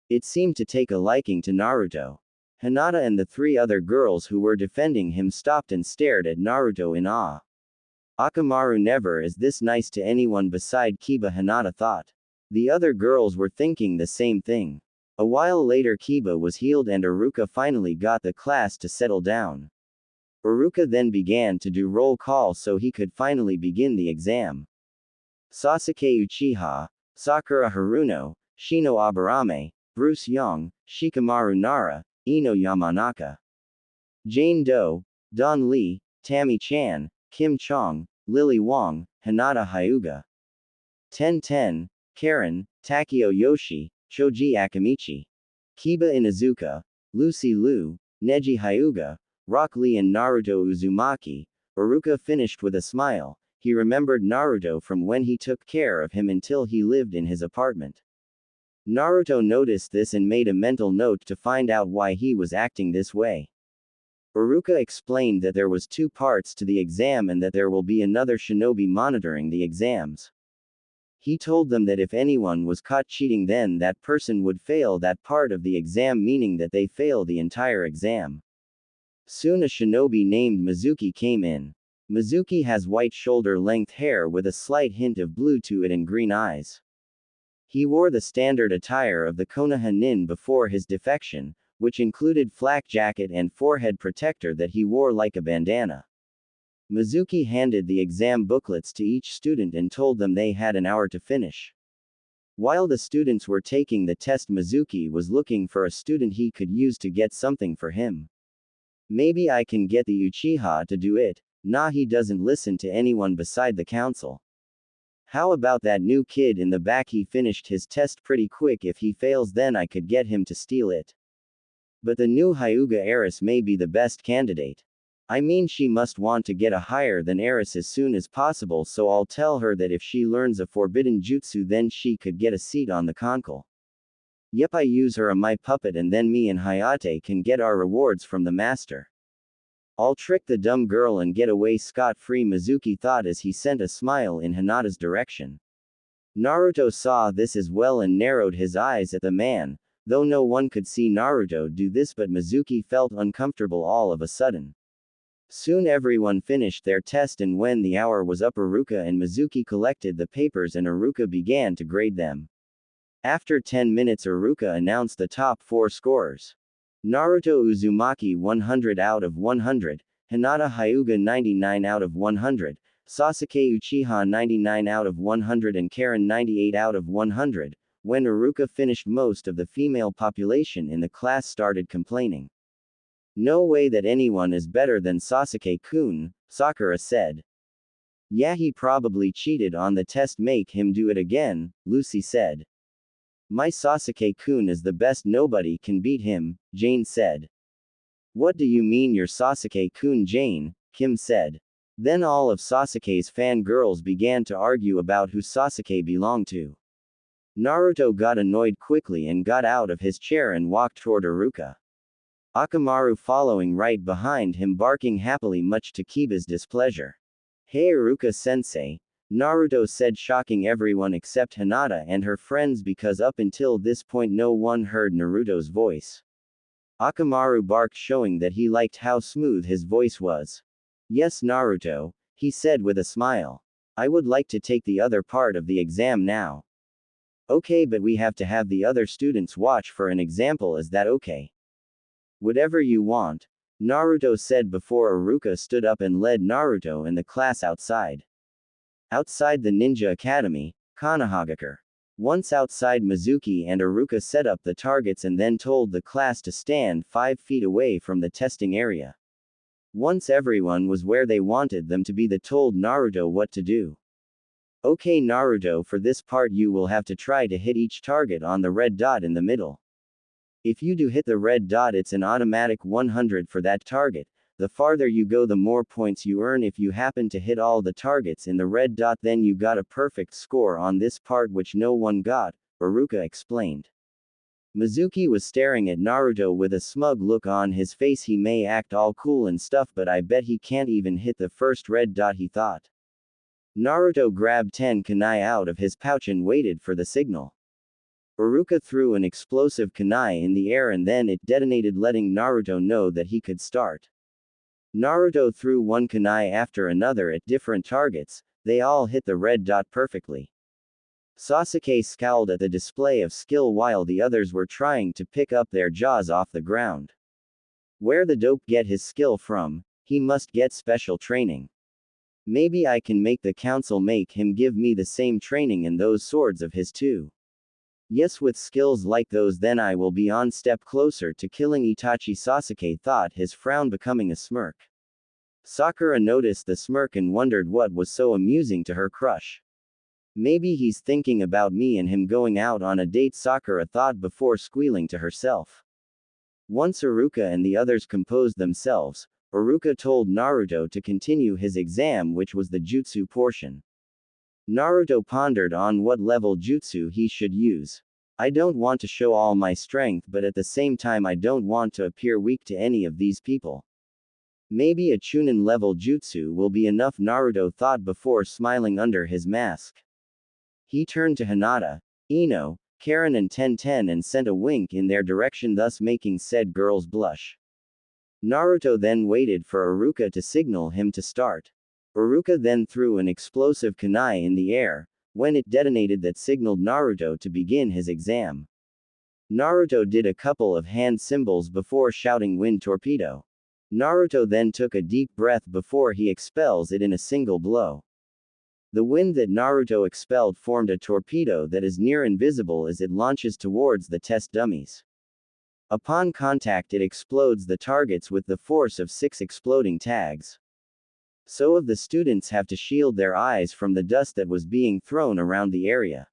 It seemed to take a liking to Naruto. Hinata and the three other girls who were defending him stopped and stared at Naruto in awe. Akamaru never is this nice to anyone beside Kiba, Hinata thought. The other girls were thinking the same thing. A while later Kiba was healed and Iruka finally got the class to settle down. Iruka then began to do roll call so he could finally begin the exam. Sasuke Uchiha, Sakura Haruno, Shino Aburame, Bruce Young, Shikamaru Nara, Ino Yamanaka. Jane Doe, Don Lee, Tammy Chan, Kim Chong, Lily Wong, Hinata Hyuga. Tenten, Karin, Takeo Yoshi, Choji Akamichi. Kiba Inuzuka, Lucy Liu, Neji Hyuga, Rock Lee and Naruto Uzumaki. Iruka finished with a smile. He remembered Naruto from when he took care of him until he lived in his apartment. Naruto noticed this and made a mental note to find out why he was acting this way. Iruka explained that there was two parts to the exam and that there will be another shinobi monitoring the exams. He told them that if anyone was caught cheating, then that person would fail that part of the exam, meaning that they fail the entire exam. Soon a shinobi named Mizuki came in. Mizuki has white shoulder-length hair with a slight hint of blue to it and green eyes. He wore the standard attire of the Konoha nin before his defection, which included flak jacket and forehead protector that he wore like a bandana. Mizuki handed the exam booklets to each student and told them they had an hour to finish. While the students were taking the test, Mizuki was looking for a student he could use to get something for him. Maybe I can get the Uchiha to do it. Nah, he doesn't listen to anyone beside the council. How about that new kid in the back? He finished his test pretty quick. If he fails, then I could get him to steal it. But the new Hyuga heiress may be the best candidate. I mean, she must want to get a higher than heiress as soon as possible, so I'll tell her that if she learns a forbidden jutsu, then she could get a seat on the consul. Yep, I use her as my puppet and then me and Hayate can get our rewards from the master. I'll trick the dumb girl and get away scot-free, Mizuki thought as he sent a smile in Hinata's direction. Naruto saw this as well and narrowed his eyes at the man, though no one could see Naruto do this, but Mizuki felt uncomfortable all of a sudden. Soon everyone finished their test, and when the hour was up, Iruka and Mizuki collected the papers and Iruka began to grade them. After 10 minutes, Iruka announced the top 4 scorers. Naruto Uzumaki 100 out of 100, Hinata Hyuga 99 out of 100, Sasuke Uchiha 99 out of 100 and Karin 98 out of 100. When Iruka finished, most of the female population in the class started complaining. No way that anyone is better than Sasuke-kun, Sakura said. Yeah, he probably cheated on the test, make him do it again, Lucy said. My Sasuke-kun is the best, nobody can beat him, Jane said. What do you mean you're Sasuke-kun, Jane? Kim said. Then all of Sasuke's fangirls began to argue about who Sasuke belonged to. Naruto got annoyed quickly and got out of his chair and walked toward Iruka. Akamaru following right behind him, barking happily, much to Kiba's displeasure. Hey Iruka-sensei, Naruto said, shocking everyone except Hinata and her friends because up until this point no one heard Naruto's voice. Akamaru barked, showing that he liked how smooth his voice was. Yes, Naruto, he said with a smile. I would like to take the other part of the exam now. Okay, but we have to have the other students watch for an example, is that okay? Whatever you want, Naruto said before Iruka stood up and led Naruto and the class outside. Outside the Ninja Academy, Konohagakure. Once outside, Mizuki and Iruka set up the targets and then told the class to stand 5 feet away from the testing area. Once everyone was where they wanted them to be, they told Naruto what to do. Okay Naruto, for this part you will have to try to hit each target on the red dot in the middle. If you do hit the red dot, it's an automatic 100 for that target. The farther you go, the more points you earn. If you happen to hit all the targets in the red dot, then you got a perfect score on this part, which no one got, Iruka explained. Mizuki was staring at Naruto with a smug look on his face. He may act all cool and stuff, but I bet he can't even hit the first red dot, he thought. Naruto grabbed 10 kunai out of his pouch and waited for the signal. Iruka threw an explosive kunai in the air and then it detonated, letting Naruto know that he could start. Naruto threw one kunai after another at different targets. They all hit the red dot perfectly. Sasuke scowled at the display of skill while the others were trying to pick up their jaws off the ground. Where the dope get his skill from? He must get special training. Maybe I can make the council make him give me the same training in those swords of his too. Yes, with skills like those then I will be on step closer to killing Itachi, Sasuke thought, his frown becoming a smirk. Sakura noticed the smirk and wondered what was so amusing to her crush. Maybe he's thinking about me and him going out on a date, Sakura thought before squealing to herself. Once Iruka and the others composed themselves, Iruka told Naruto to continue his exam, which was the jutsu portion. Naruto pondered on what level jutsu he should use. I don't want to show all my strength, but at the same time I don't want to appear weak to any of these people. Maybe a Chunin level jutsu will be enough, Naruto thought before smiling under his mask. He turned to Hinata, Ino, Karin and Tenten and sent a wink in their direction, thus making said girls blush. Naruto then waited for Iruka to signal him to start. Iruka then threw an explosive kunai in the air. When it detonated, that signaled Naruto to begin his exam. Naruto did a couple of hand symbols before shouting wind torpedo. Naruto then took a deep breath before he expels it in a single blow. The wind that Naruto expelled formed a torpedo that is near invisible as it launches towards the test dummies. Upon contact, it explodes the targets with the force of 6 exploding tags. So of the students have to shield their eyes from the dust that was being thrown around the area.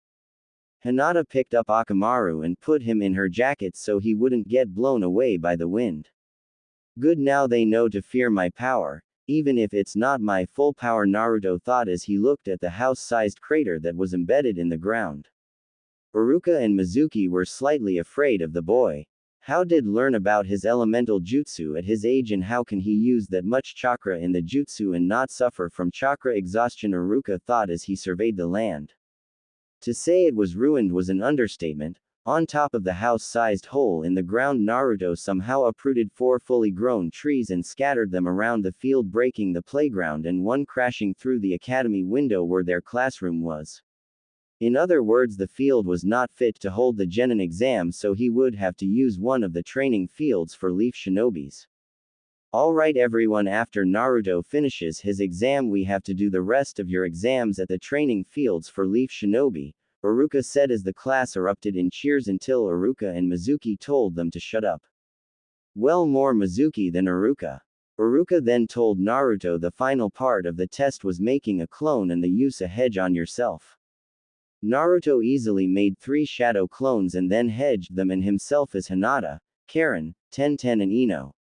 Hinata picked up Akamaru and put him in her jacket so he wouldn't get blown away by the wind. Good, now they know to fear my power, even if it's not my full power, Naruto thought as he looked at the house-sized crater that was embedded in the ground. Iruka and Mizuki were slightly afraid of the boy. How did learn about his elemental jutsu at his age, and how can he use that much chakra in the jutsu and not suffer from chakra exhaustion, Iruka thought as he surveyed the land. To say it was ruined was an understatement. On top of the house-sized hole in the ground, Naruto somehow uprooted 4 fully grown trees and scattered them around the field, breaking the playground and one crashing through the academy window where their classroom was. In other words, the field was not fit to hold the genin exam, so he would have to use one of the training fields for leaf shinobis. Alright everyone, after Naruto finishes his exam we have to do the rest of your exams at the training fields for leaf shinobi, Iruka said as the class erupted in cheers until Iruka and Mizuki told them to shut up. Well, more Mizuki than Iruka. Iruka then told Naruto the final part of the test was making a clone and the use a hedge on yourself. Naruto easily made 3 shadow clones and then hedged them and himself as Hinata, Karin, Tenten and Ino.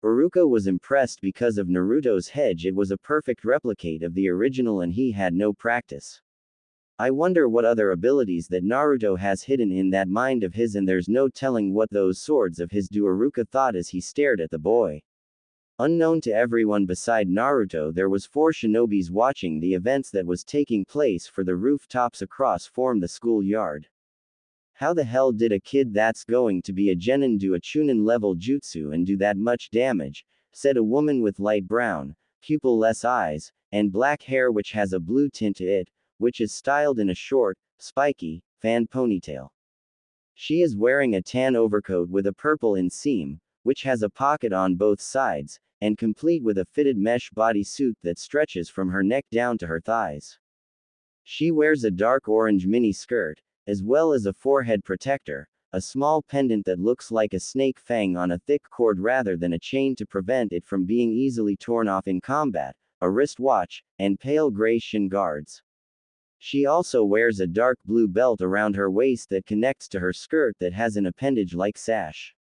Iruka was impressed because of Naruto's hedge. It was a perfect replicate of the original and he had no practice. I wonder what other abilities that Naruto has hidden in that mind of his, and there's no telling what those swords of his do, Iruka thought as he stared at the boy. Unknown to everyone beside Naruto, there was 4 shinobis watching the events that was taking place for the rooftops across from the schoolyard. How the hell did a kid that's going to be a genin do a chunin level jutsu and do that much damage, said a woman with light brown, pupil-less eyes, and black hair which has a blue tint to it, which is styled in a short, spiky, fan ponytail. She is wearing a tan overcoat with a purple inseam, which has a pocket on both sides, and complete with a fitted mesh bodysuit that stretches from her neck down to her thighs. She wears a dark orange mini skirt, as well as a forehead protector, a small pendant that looks like a snake fang on a thick cord rather than a chain to prevent it from being easily torn off in combat, a wristwatch, and pale gray shin guards. She also wears a dark blue belt around her waist that connects to her skirt that has an appendage-like sash.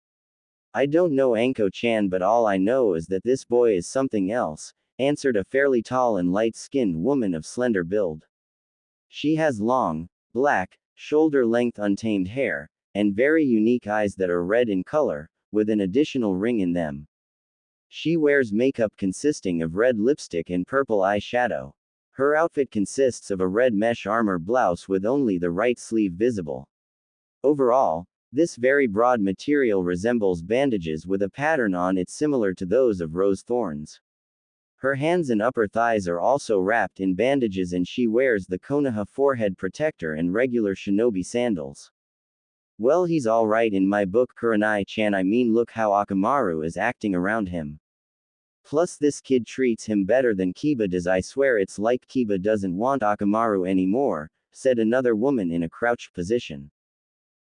I don't know Anko-chan, but all I know is that this boy is something else, answered a fairly tall and light-skinned woman of slender build. She has long, black, shoulder-length untamed hair, and very unique eyes that are red in color, with an additional ring in them. She wears makeup consisting of red lipstick and purple eyeshadow. Her outfit consists of a red mesh armor blouse with only the right sleeve visible. Overall, this very broad material resembles bandages with a pattern on it similar to those of rose thorns. Her hands and upper thighs are also wrapped in bandages, and she wears the Konoha forehead protector and regular shinobi sandals. Well, he's alright in my book, Kurenai-chan. I mean, look how Akamaru is acting around him. Plus this kid treats him better than Kiba does. I swear it's like Kiba doesn't want Akamaru anymore, said another woman in a crouched position.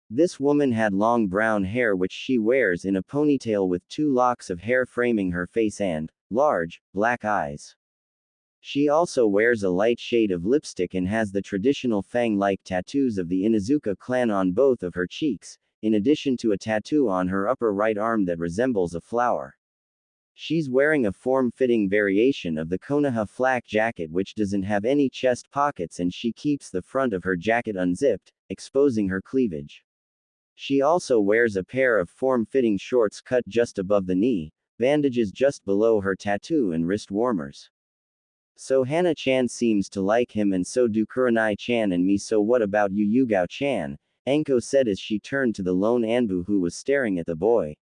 This woman had long brown hair which she wears in a ponytail with 2 locks of hair framing her face and large, black eyes. She also wears a light shade of lipstick and has the traditional fang-like tattoos of the Inuzuka clan on both of her cheeks, in addition to a tattoo on her upper right arm that resembles a flower. She's wearing a form-fitting variation of the Konoha flak jacket which doesn't have any chest pockets, and she keeps the front of her jacket unzipped, exposing her cleavage. She also wears a pair of form-fitting shorts cut just above the knee, bandages just below her tattoo, and wrist warmers. So Hana-chan seems to like him, and so do Kurenai-chan and me. So what about you, Yugao-chan? Anko said as she turned to the lone Anbu who was staring at the boy.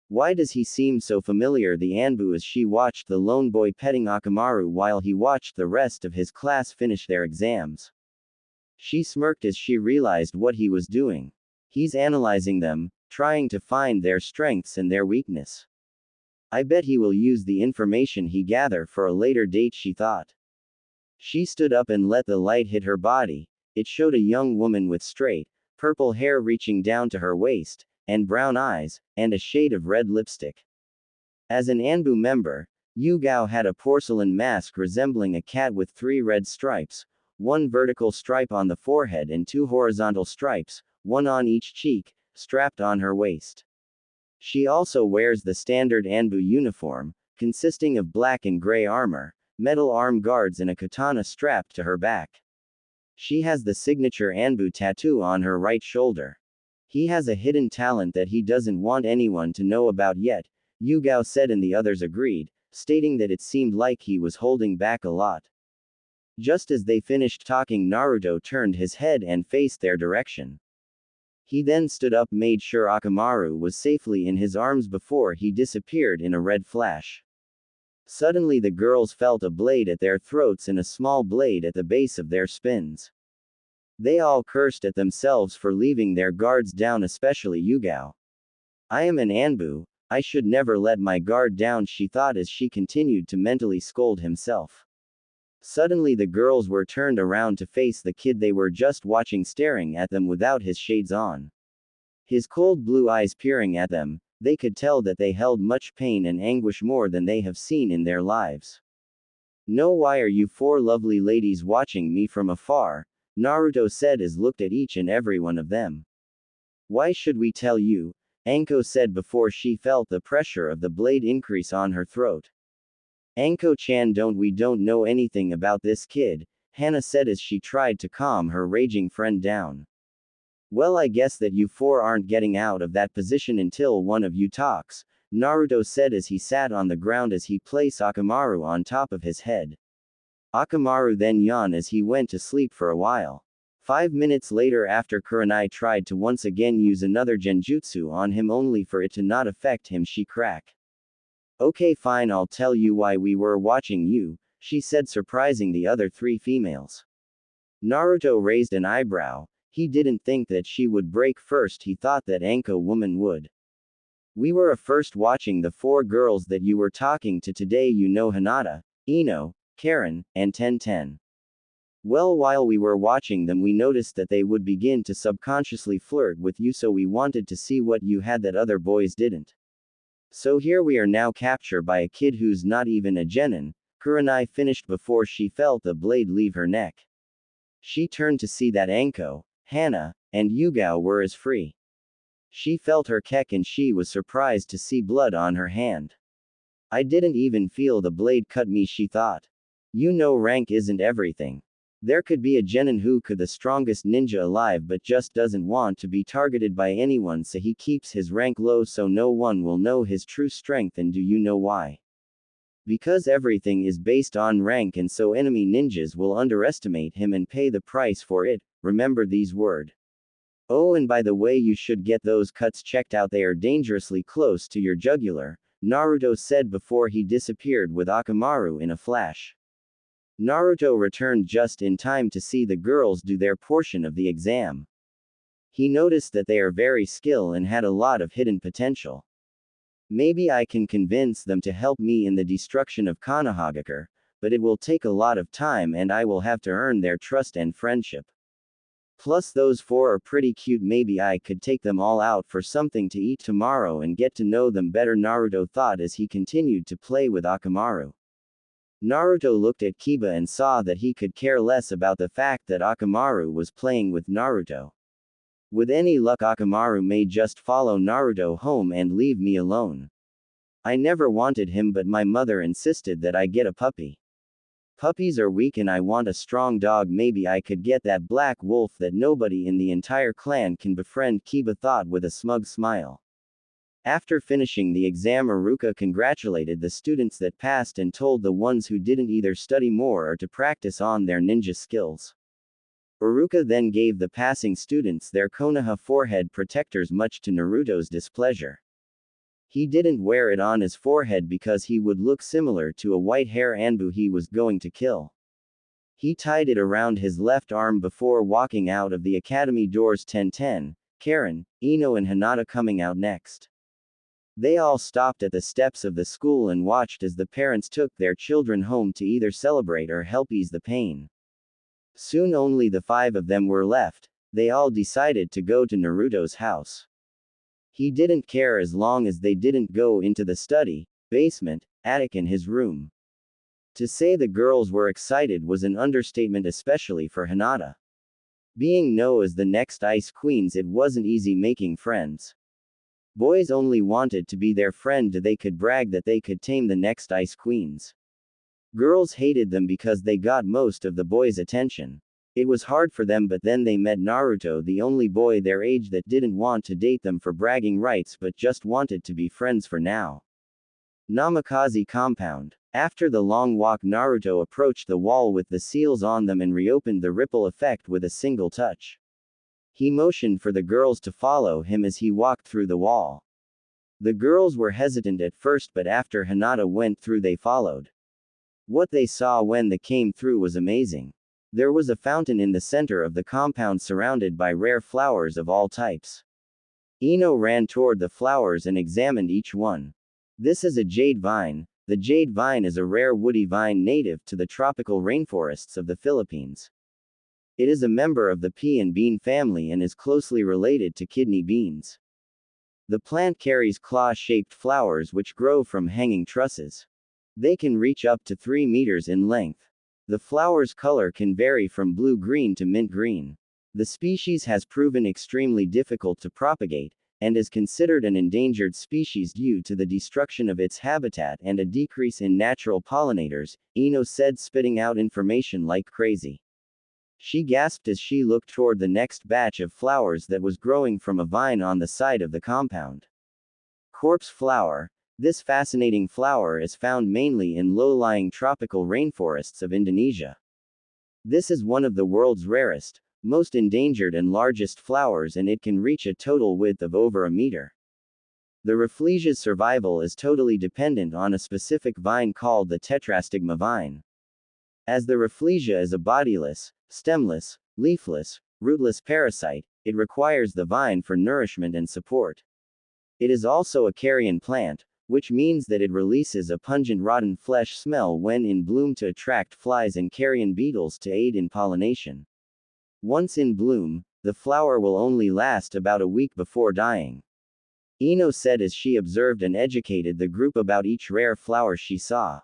Why does he seem so familiar? The Anbu as she watched the lone boy petting Akamaru while he watched the rest of his class finish their exams. She smirked as she realized what he was doing. He's analyzing them, trying to find their strengths and their weakness. I bet he will use the information he gathered for a later date, she thought. She stood up and let the light hit her body. It showed a young woman with straight, purple hair reaching down to her waist, and brown eyes, and a shade of red lipstick. As an Anbu member, Yugao had a porcelain mask resembling a cat with 3 red stripes, 1 vertical stripe on the forehead and 2 horizontal stripes, 1 on each cheek, strapped on her waist. She also wears the standard Anbu uniform, consisting of black and gray armor, metal arm guards, and a katana strapped to her back. She has the signature Anbu tattoo on her right shoulder. He has a hidden talent that he doesn't want anyone to know about yet, Yugao said, and the others agreed, stating that it seemed like he was holding back a lot. Just as they finished talking, Naruto turned his head and faced their direction. He then stood up, made sure Akamaru was safely in his arms before he disappeared in a red flash. Suddenly the girls felt a blade at their throats and a small blade at the base of their spines. They all cursed at themselves for leaving their guards down, especially Yugao. I am an Anbu, I should never let my guard down, she thought as she continued to mentally scold himself. Suddenly the girls were turned around to face the kid they were just watching staring at them without his shades on. His cold blue eyes peering at them, they could tell that they held much pain and anguish, more than they have seen in their lives. No, why are you 4 lovely ladies watching me from afar? Naruto said as looked at each and every one of them. Why should we tell you? Anko said before she felt the pressure of the blade increase on her throat. Anko-chan, we don't know anything about this kid, Hana said as she tried to calm her raging friend down. Well, I guess that you 4 aren't getting out of that position until one of you talks, Naruto said as he sat on the ground as he placed Akamaru on top of his head. Akamaru then yawned as he went to sleep for a while. 5 minutes later, after Kurenai tried to once again use another genjutsu on him only for it to not affect him, she cracked. Okay, fine, I'll tell you why we were watching you, she said, surprising the other 3 females. Naruto raised an eyebrow. He didn't think that she would break first, he thought that Anko woman would. We were first watching the 4 girls that you were talking to today, Hinata, Ino, Karin, and Tenten. Well, while we were watching them, we noticed that they would begin to subconsciously flirt with you, so we wanted to see what you had that other boys didn't. So here we are now captured by a kid who's not even a genin. Kurenai finished before she felt the blade leave her neck. She turned to see that Anko, Hana, and Yugao were as free. She felt her kek and she was surprised to see blood on her hand. I didn't even feel the blade cut me, she thought. You know, rank isn't everything. There could be a genin who could the strongest ninja alive but just doesn't want to be targeted by anyone, so he keeps his rank low so no one will know his true strength. And do you know why? Because everything is based on rank, and so enemy ninjas will underestimate him and pay the price for it. Remember these words. Oh, and by the way, you should get those cuts checked out, they are dangerously close to your jugular, Naruto said before he disappeared with Akamaru in a flash. Naruto returned just in time to see the girls do their portion of the exam. He noticed that they are very skilled and had a lot of hidden potential. Maybe I can convince them to help me in the destruction of Konohagakure, but it will take a lot of time and I will have to earn their trust and friendship. Plus those four are pretty cute, maybe I could take them all out for something to eat tomorrow and get to know them better, Naruto thought as he continued to play with Akamaru. Naruto looked at Kiba and saw that he could care less about the fact that Akamaru was playing with Naruto. With any luck, Akamaru may just follow Naruto home and leave me alone. I never wanted him, but my mother insisted that I get a puppy. Puppies are weak and I want a strong dog. Maybe I could get that black wolf that nobody in the entire clan can befriend, Kiba thought with a smug smile. After finishing the exam, Iruka congratulated the students that passed and told the ones who didn't either study more or to practice on their ninja skills. Iruka then gave the passing students their Konoha forehead protectors, much to Naruto's displeasure. He didn't wear it on his forehead because he would look similar to a white hair Anbu he was going to kill. He tied it around his left arm before walking out of the academy doors. Tenten, Karin, Ino and Hinata coming out next. They all stopped at the steps of the school and watched as the parents took their children home to either celebrate or help ease the pain. Soon only the 5 of them were left. They all decided to go to Naruto's house. He didn't care as long as they didn't go into the study, basement, attic and his room. To say the girls were excited was an understatement, especially for Hinata. Being known as the next Ice Queens, it wasn't easy making friends. Boys only wanted to be their friend so they could brag that they could tame the next Ice Queens. Girls hated them because they got most of the boys' attention. It was hard for them, but then they met Naruto, the only boy their age that didn't want to date them for bragging rights but just wanted to be friends for now. Namikaze compound. After the long walk, Naruto approached the wall with the seals on them and reopened the ripple effect with a single touch. He motioned for the girls to follow him as he walked through the wall. The girls were hesitant at first, but after Hinata went through they followed. What they saw when they came through was amazing. There was a fountain in the center of the compound surrounded by rare flowers of all types. Ino ran toward the flowers and examined each one. This is a jade vine. The jade vine is a rare woody vine native to the tropical rainforests of the Philippines. It is a member of the pea and bean family and is closely related to kidney beans. The plant carries claw-shaped flowers which grow from hanging trusses. They can reach up to 3 meters in length. The flower's color can vary from blue-green to mint-green. The species has proven extremely difficult to propagate, and is considered an endangered species due to the destruction of its habitat and a decrease in natural pollinators, Ino said, spitting out information like crazy. She gasped as she looked toward the next batch of flowers that was growing from a vine on the side of the compound. Corpse flower. This fascinating flower is found mainly in low-lying tropical rainforests of Indonesia. This is one of the world's rarest, most endangered and largest flowers, and it can reach a total width of over a meter. The Rafflesia's survival is totally dependent on a specific vine called the tetrastigma vine. As the Rafflesia is a bodiless, stemless, leafless, rootless parasite, it requires the vine for nourishment and support. It is also a carrion plant, which means that it releases a pungent rotten flesh smell when in bloom to attract flies and carrion beetles to aid in pollination. Once in bloom, the flower will only last about a week before dying. Ino said as she observed and educated the group about each rare flower she saw.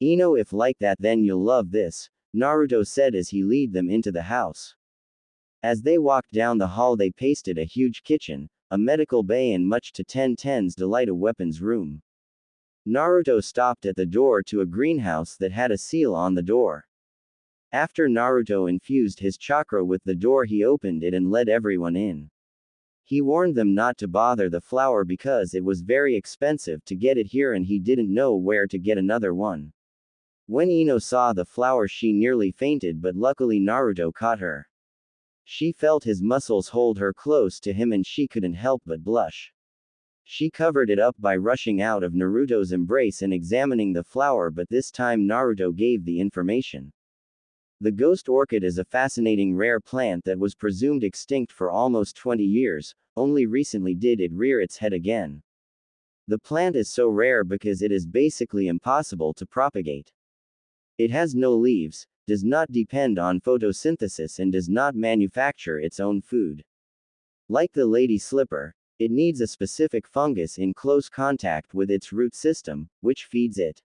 Ino, if like that then you'll love this, Naruto said as he led them into the house. As they walked down the hall they pasted a huge kitchen, a medical bay and much to Tenten's delight a weapons room. Naruto stopped at the door to a greenhouse that had a seal on the door. After Naruto infused his chakra with the door he opened it and let everyone in. He warned them not to bother the flower because it was very expensive to get it here and he didn't know where to get another one. When Ino saw the flower she nearly fainted but luckily Naruto caught her. She felt his muscles hold her close to him and she couldn't help but blush. She covered it up by rushing out of Naruto's embrace and examining the flower, but this time Naruto gave the information. The ghost orchid is a fascinating rare plant that was presumed extinct for almost 20 years, only recently did it rear its head again. The plant is so rare because it is basically impossible to propagate. It has no leaves, does not depend on photosynthesis and does not manufacture its own food. Like the lady slipper, it needs a specific fungus in close contact with its root system, which feeds it.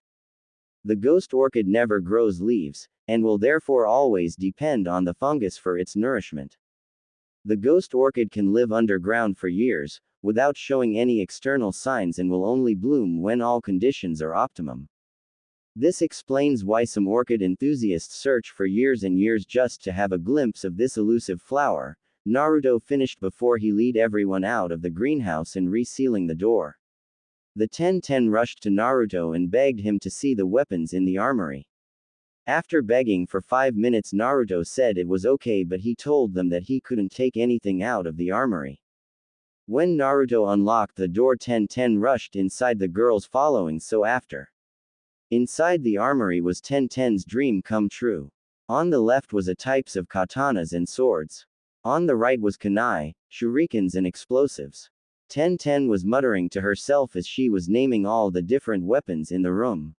The ghost orchid never grows leaves, and will therefore always depend on the fungus for its nourishment. The ghost orchid can live underground for years, without showing any external signs and will only bloom when all conditions are optimum. This explains why some orchid enthusiasts search for years and years just to have a glimpse of this elusive flower. Naruto finished before he led everyone out of the greenhouse and resealing the door. The Tenten rushed to Naruto and begged him to see the weapons in the armory. After begging for 5 minutes Naruto said it was okay but he told them that he couldn't take anything out of the armory. When Naruto unlocked the door Tenten rushed inside the girls following so after. Inside the armory was Tenten's dream come true. On the left was a types of katanas and swords. On the right was kunai, shurikens and explosives. Tenten was muttering to herself as she was naming all the different weapons in the room.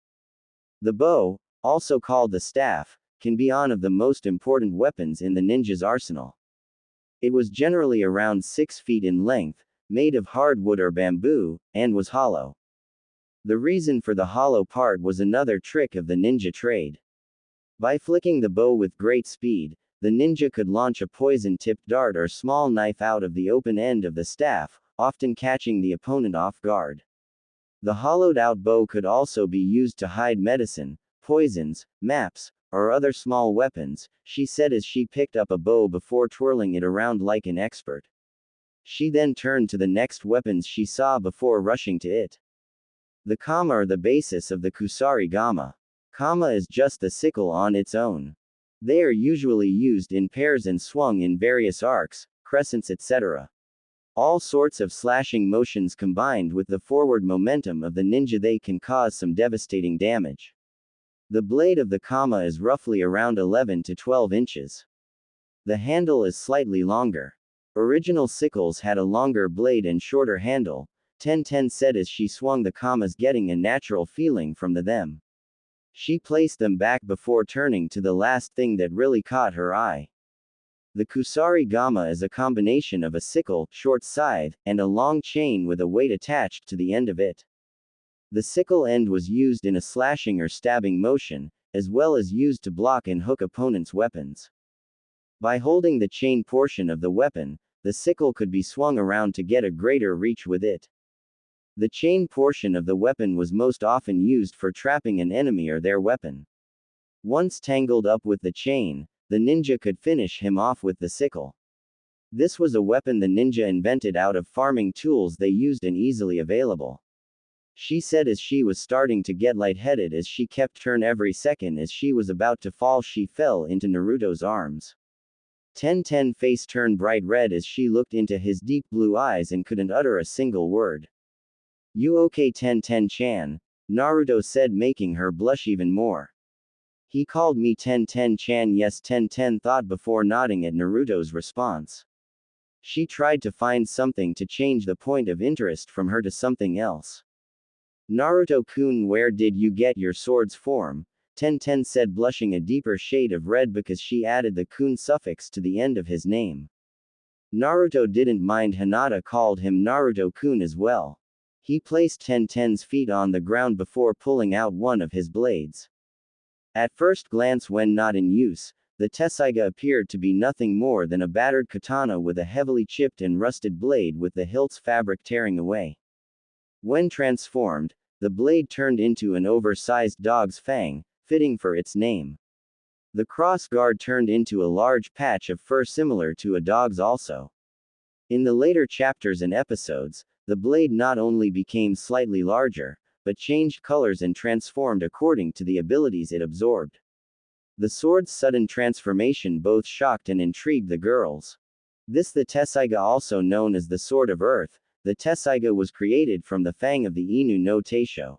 The bow, also called the staff, can be one of the most important weapons in the ninja's arsenal. It was generally around 6 feet in length, made of hardwood or bamboo, and was hollow. The reason for the hollow part was another trick of the ninja trade. By flicking the bow with great speed, the ninja could launch a poison-tipped dart or small knife out of the open end of the staff, often catching the opponent off guard. The hollowed-out bow could also be used to hide medicine, poisons, maps, or other small weapons, she said as she picked up a bow before twirling it around like an expert. She then turned to the next weapons she saw before rushing to it. The kama are the basis of the kusari gama. Kama is just the sickle on its own. They are usually used in pairs and swung in various arcs, crescents etc. All sorts of slashing motions combined with the forward momentum of the ninja they can cause some devastating damage. The blade of the kama is roughly around 11 to 12 inches. The handle is slightly longer. Original sickles had a longer blade and shorter handle, Tenten said as she swung the kamas getting a natural feeling from them. She placed them back before turning to the last thing that really caught her eye. The kusari gama is a combination of a sickle, short scythe, and a long chain with a weight attached to the end of it. The sickle end was used in a slashing or stabbing motion, as well as used to block and hook opponents' weapons. By holding the chain portion of the weapon, the sickle could be swung around to get a greater reach with it. The chain portion of the weapon was most often used for trapping an enemy or their weapon. Once tangled up with the chain, the ninja could finish him off with the sickle. This was a weapon the ninja invented out of farming tools they used and easily available. She said as she was starting to get lightheaded as she kept turn every second as she was about to fall she fell into Naruto's arms. Tenten's face turned bright red as she looked into his deep blue eyes and couldn't utter a single word. "You okay Tenten-chan?" Naruto said making her blush even more. He called me Tenten-chan. Yes, Tenten thought before nodding at Naruto's response. She tried to find something to change the point of interest from her to something else. Naruto-kun, where did you get your sword's form? Tenten said, blushing a deeper shade of red because she added the kun suffix to the end of his name. Naruto didn't mind Hinata called him Naruto-kun as well. He placed Tenten's feet on the ground before pulling out one of his blades. At first glance, when not in use, the Tessaiga appeared to be nothing more than a battered katana with a heavily chipped and rusted blade with the hilt's fabric tearing away. When transformed, the blade turned into an oversized dog's fang, fitting for its name. The cross guard turned into a large patch of fur similar to a dog's also. In the later chapters and episodes, the blade not only became slightly larger, but changed colors and transformed according to the abilities it absorbed. The sword's sudden transformation both shocked and intrigued the girls. The Tessaiga, also known as the Sword of Earth, the Tessaiga was created from the fang of the Inu no Teisho.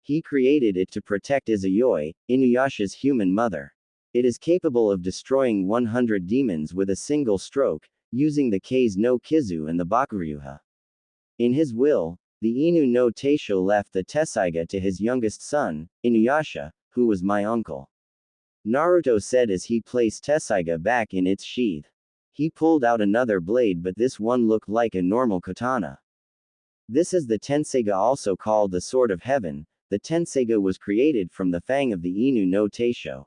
He created it to protect Izayoi, Inuyasha's human mother. It is capable of destroying 100 demons with a single stroke, using the Kei's no Kizu and the Bakuryuha. In his will, the Inu no Teisho left the Tessaiga to his youngest son, Inuyasha, who was my uncle. Naruto said as he placed Tessaiga back in its sheath. He pulled out another blade, but this one looked like a normal katana. This is the Tenseiga, also called the Sword of Heaven. The Tenseiga was created from the fang of the Inu no Teisho.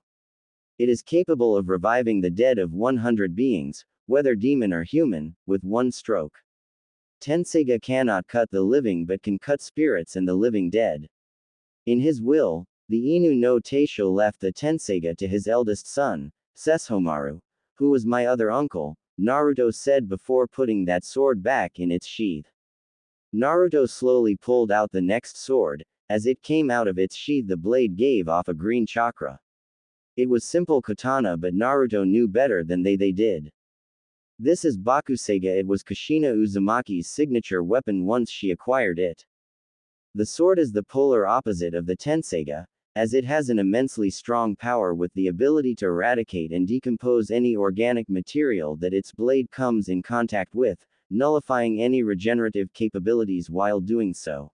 It is capable of reviving the dead of 100 beings, whether demon or human, with one stroke. Tenseiga cannot cut the living but can cut spirits and the living dead. In his will, the Inu no Teisho left the Tenseiga to his eldest son, Sesshomaru, who was my other uncle, Naruto said before putting that sword back in its sheath. Naruto slowly pulled out the next sword. As it came out of its sheath, the blade gave off a green chakra. It was simple katana, but Naruto knew better than they did. This is Bakuseiga. It was Kushina Uzumaki's signature weapon once she acquired it. The sword is the polar opposite of the Tenseiga, as it has an immensely strong power with the ability to eradicate and decompose any organic material that its blade comes in contact with, nullifying any regenerative capabilities while doing so.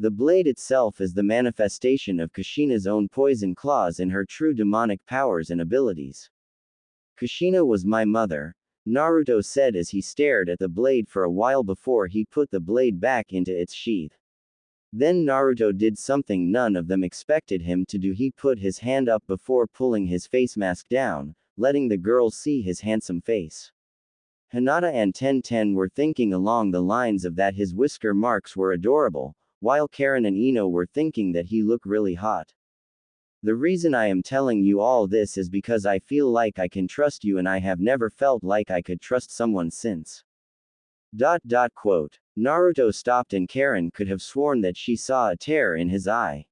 The blade itself is the manifestation of Kushina's own poison claws and her true demonic powers and abilities. Kushina was my mother, Naruto said as he stared at the blade for a while before he put the blade back into its sheath. Then Naruto did something none of them expected him to do. He put his hand up before pulling his face mask down, letting the girls see his handsome face. Hinata and Tenten were thinking along the lines of that his whisker marks were adorable, while Karin and Ino were thinking that he looked really hot. The reason I am telling you all this is because I feel like I can trust you and I have never felt like I could trust someone since. Quote. Naruto stopped and Karin could have sworn that she saw a tear in his eye.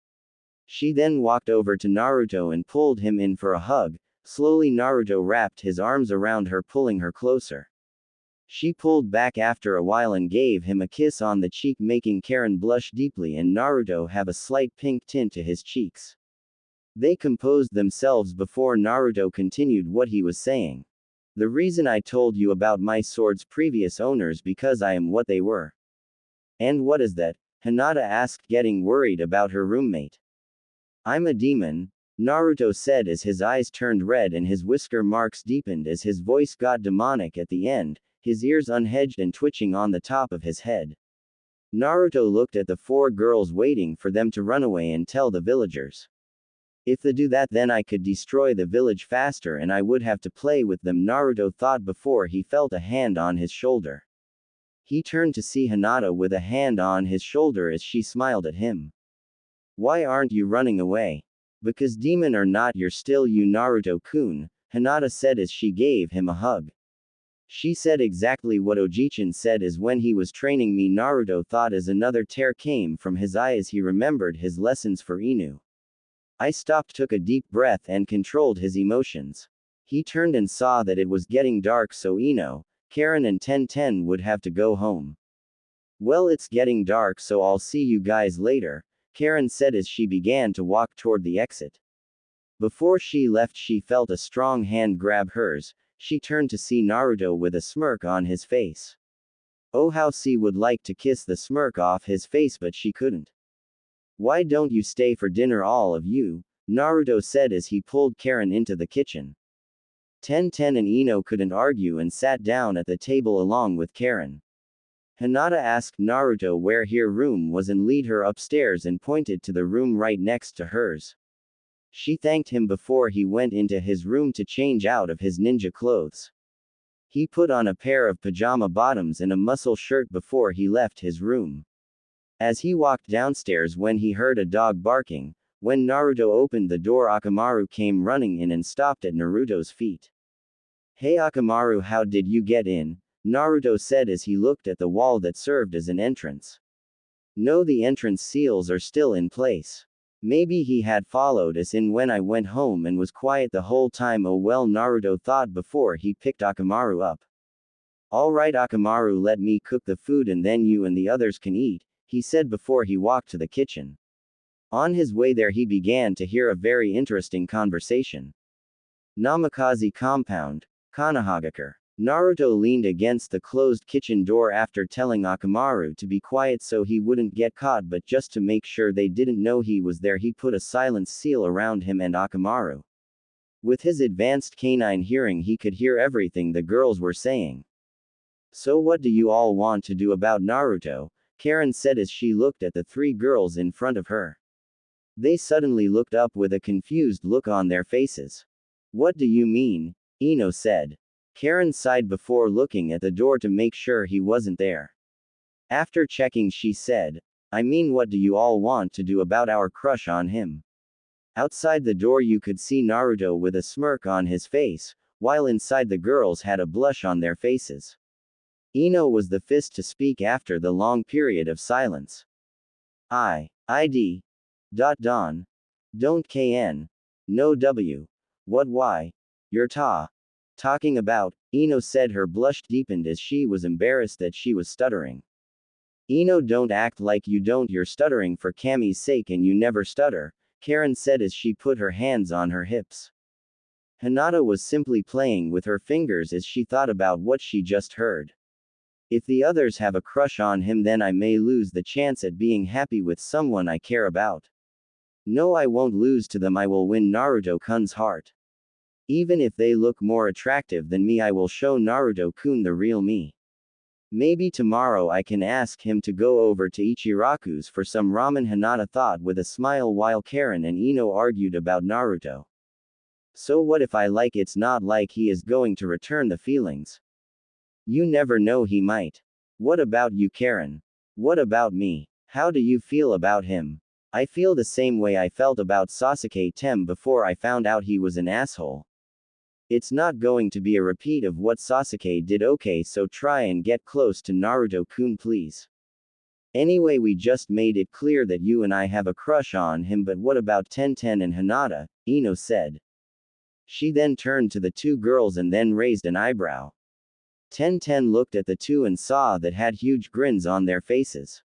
She then walked over to Naruto and pulled him in for a hug. Slowly Naruto wrapped his arms around her, pulling her closer. She pulled back after a while and gave him a kiss on the cheek, making Karin blush deeply and Naruto have a slight pink tint to his cheeks. They composed themselves before Naruto continued what he was saying. The reason I told you about my sword's previous owners because I am what they were. And what is that? Hinata asked, getting worried about her roommate. I'm a demon, Naruto said as his eyes turned red and his whisker marks deepened as his voice got demonic at the end, his ears unhedged and twitching on the top of his head. Naruto looked at the four girls waiting for them to run away and tell the villagers. If they do that, then I could destroy the village faster and I would have to play with them, Naruto thought before he felt a hand on his shoulder. He turned to see Hinata with a hand on his shoulder as she smiled at him. Why aren't you running away? Because demon or not, you're still you, Naruto-kun, Hinata said as she gave him a hug. She said exactly what Ojichin said as when he was training me. Naruto thought as another tear came from his eye as he remembered his lessons for Inu. I stopped, took a deep breath and controlled his emotions. He turned and saw that it was getting dark, so Ino, Karin and Tenten would have to go home. Well, it's getting dark, so I'll see you guys later, Karin said as she began to walk toward the exit. Before she left, she felt a strong hand grab hers. She turned to see Naruto with a smirk on his face. Oh, how she would like to kiss the smirk off his face, but she couldn't. Why don't you stay for dinner, all of you? Naruto said as he pulled Karin into the kitchen. Tenten and Ino couldn't argue and sat down at the table along with Karin. Hinata asked Naruto where her room was and led her upstairs and pointed to the room right next to hers. She thanked him before he went into his room to change out of his ninja clothes. He put on a pair of pajama bottoms and a muscle shirt before he left his room. As he walked downstairs when he heard a dog barking, when Naruto opened the door, Akamaru came running in and stopped at Naruto's feet. Hey Akamaru, how did you get in? Naruto said as he looked at the wall that served as an entrance. No, the entrance seals are still in place. Maybe he had followed us in when I went home and was quiet the whole time. Oh well, Naruto thought before he picked Akamaru up. Alright Akamaru, let me cook the food and then you and the others can eat, he said before he walked to the kitchen. On his way there he began to hear a very interesting conversation. Namikaze compound, Konohagakure. Naruto leaned against the closed kitchen door after telling Akamaru to be quiet so he wouldn't get caught, but just to make sure they didn't know he was there he put a silence seal around him and Akamaru. With his advanced canine hearing he could hear everything the girls were saying. So what do you all want to do about Naruto? Karin said as she looked at the three girls in front of her. They suddenly looked up with a confused look on their faces. What do you mean? Ino said. Karin sighed before looking at the door to make sure he wasn't there. After checking she said, I mean, what do you all want to do about our crush on him? Outside the door you could see Naruto with a smirk on his face, while inside the girls had a blush on their faces. Ino was the first to speak after the long period of silence. ID. Don. Don't KN. No W. What why? You're talking about, Ino said. Her blush deepened as she was embarrassed that she was stuttering. Ino, don't act like you don't, you're stuttering for Kami's sake and you never stutter, Karin said as she put her hands on her hips. Hinata was simply playing with her fingers as she thought about what she just heard. If the others have a crush on him, then I may lose the chance at being happy with someone I care about. No, I won't lose to them, I will win Naruto-kun's heart. Even if they look more attractive than me, I will show Naruto-kun the real me. Maybe tomorrow I can ask him to go over to Ichiraku's for some ramen, Hinata thought with a smile while Karin and Ino argued about Naruto. So what if I like? It's not like he is going to return the feelings. You never know, he might. What about you, Karin? What about me? How do you feel about him? I feel the same way I felt about Sasuke Tem before I found out he was an asshole. It's not going to be a repeat of what Sasuke did, okay, so try and get close to Naruto-kun please. Anyway, we just made it clear that you and I have a crush on him, but what about Tenten and Hinata? Ino said. She then turned to the two girls and then raised an eyebrow. Tenten looked at the two and saw that had huge grins on their faces.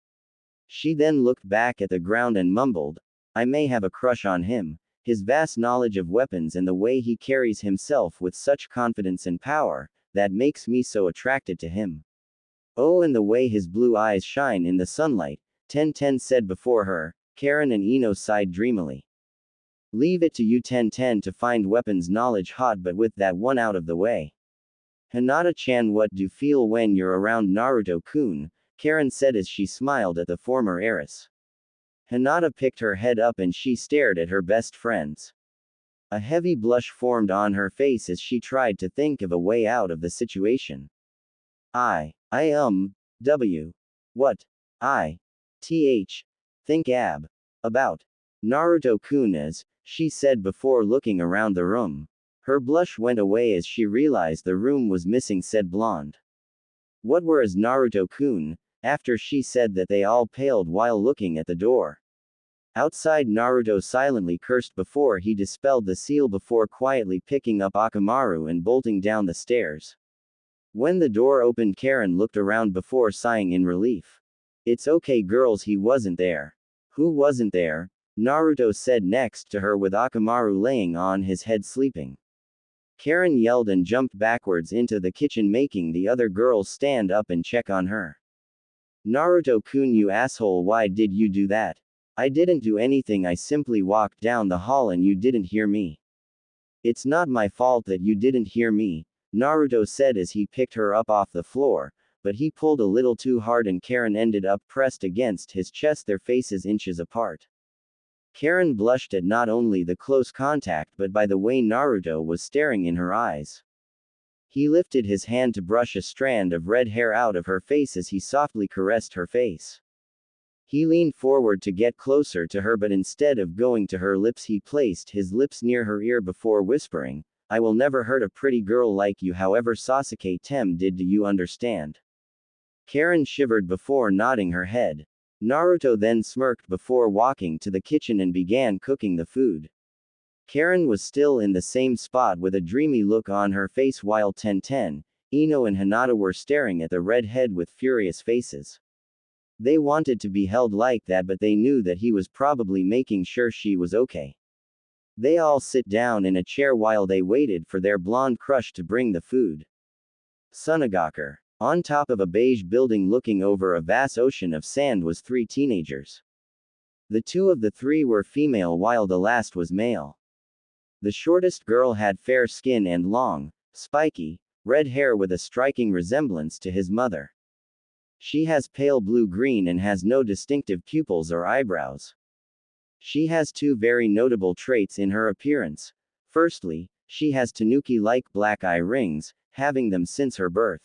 She then looked back at the ground and mumbled, I may have a crush on him. His vast knowledge of weapons and the way he carries himself with such confidence and power, that makes me so attracted to him. Oh, and the way his blue eyes shine in the sunlight, Tenten said before her. Karin and Ino sighed dreamily. Leave it to you, Tenten, to find weapons knowledge hot, but with that one out of the way. Hinata-chan, what do you feel when you're around Naruto-kun? Karin said as she smiled at the former heiress. Hinata picked her head up and she stared at her best friends. A heavy blush formed on her face as she tried to think of a way out of the situation. What? Think about Naruto-kun as, she said before looking around the room. Her blush went away as she realized the room was missing said blonde. What were as Naruto-kun? After she said that, they all paled while looking at the door. Outside, Naruto silently cursed before he dispelled the seal before quietly picking up Akamaru and bolting down the stairs. When the door opened, Karin looked around before sighing in relief. It's okay girls, he wasn't there. Who wasn't there? Naruto said next to her with Akamaru laying on his head sleeping. Karin yelled and jumped backwards into the kitchen, making the other girls stand up and check on her. Naruto-kun, you asshole, why did you do that? I didn't do anything, I simply walked down the hall and you didn't hear me. It's not my fault that you didn't hear me, Naruto said as he picked her up off the floor, but he pulled a little too hard and Karin ended up pressed against his chest, their faces inches apart. Karin blushed at not only the close contact but by the way Naruto was staring in her eyes. He lifted his hand to brush a strand of red hair out of her face as he softly caressed her face. He leaned forward to get closer to her, but instead of going to her lips he placed his lips near her ear before whispering, I will never hurt a pretty girl like you, however Sasuke Tem did, do you understand? Karin shivered before nodding her head. Naruto then smirked before walking to the kitchen and began cooking the food. Karin was still in the same spot with a dreamy look on her face while Tenten, Ino and Hinata were staring at the redhead with furious faces. They wanted to be held like that, but they knew that he was probably making sure she was okay. They all sit down in a chair while they waited for their blonde crush to bring the food. Sunagaker. On top of a beige building looking over a vast ocean of sand was 3 teenagers. The 2 of the 3 were female while the last was male. The shortest girl had fair skin and long, spiky, red hair with a striking resemblance to his mother. She has pale blue-green and has no distinctive pupils or eyebrows. She has 2 very notable traits in her appearance. Firstly, she has tanuki-like black eye rings, having them since her birth.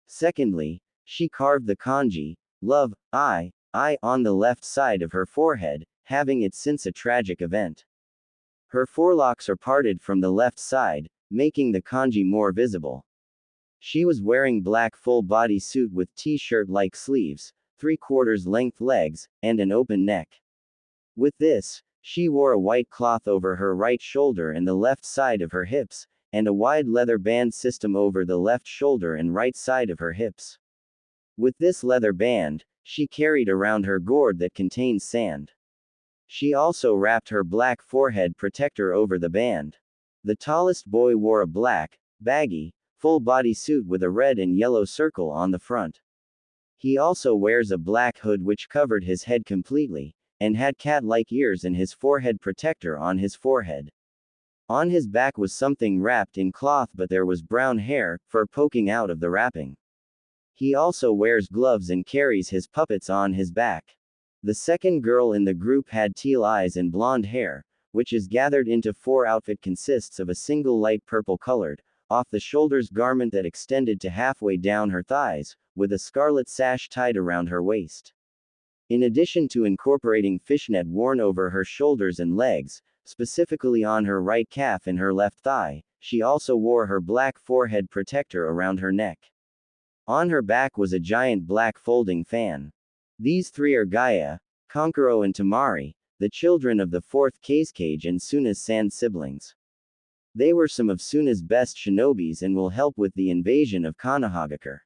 Secondly, she carved the kanji, love, I, on the left side of her forehead, having it since a tragic event. Her forelocks are parted from the left side, making the kanji more visible. She was wearing black full-body suit with t-shirt-like sleeves, 3/4 length legs, and an open neck. With this, she wore a white cloth over her right shoulder and the left side of her hips, and a wide leather band system over the left shoulder and right side of her hips. With this leather band, she carried around her gourd that contains sand. She also wrapped her black forehead protector over the band. The tallest boy wore a black, baggy, full-body suit with a red and yellow circle on the front. He also wears a black hood which covered his head completely, and had cat-like ears and his forehead protector on his forehead. On his back was something wrapped in cloth, but there was brown hair, fur poking out of the wrapping. He also wears gloves and carries his puppets on his back. The second girl in the group had teal eyes and blonde hair, which is gathered into 4 outfit consists of a single light purple colored, off-the-shoulders garment that extended to halfway down her thighs, with a scarlet sash tied around her waist. In addition to incorporating fishnet worn over her shoulders and legs, specifically on her right calf and her left thigh, she also wore her black forehead protector around her neck. On her back was a giant black folding fan. These 3 are Gaia, Kankuro and Temari, the children of the 4th Kazekage and Suna's Sand siblings. They were some of Suna's best shinobis and will help with the invasion of Konohagakure.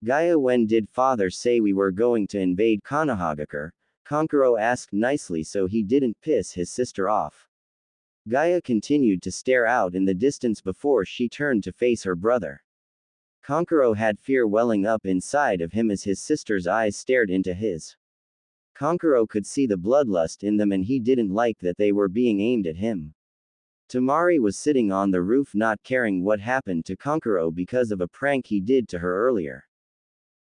Gaia, when did father say we were going to invade Konohagakure? Kankuro asked nicely so he didn't piss his sister off. Gaia continued to stare out in the distance before she turned to face her brother. Kankuro had fear welling up inside of him as his sister's eyes stared into his. Kankuro could see the bloodlust in them and he didn't like that they were being aimed at him. Temari was sitting on the roof not caring what happened to Kankuro because of a prank he did to her earlier.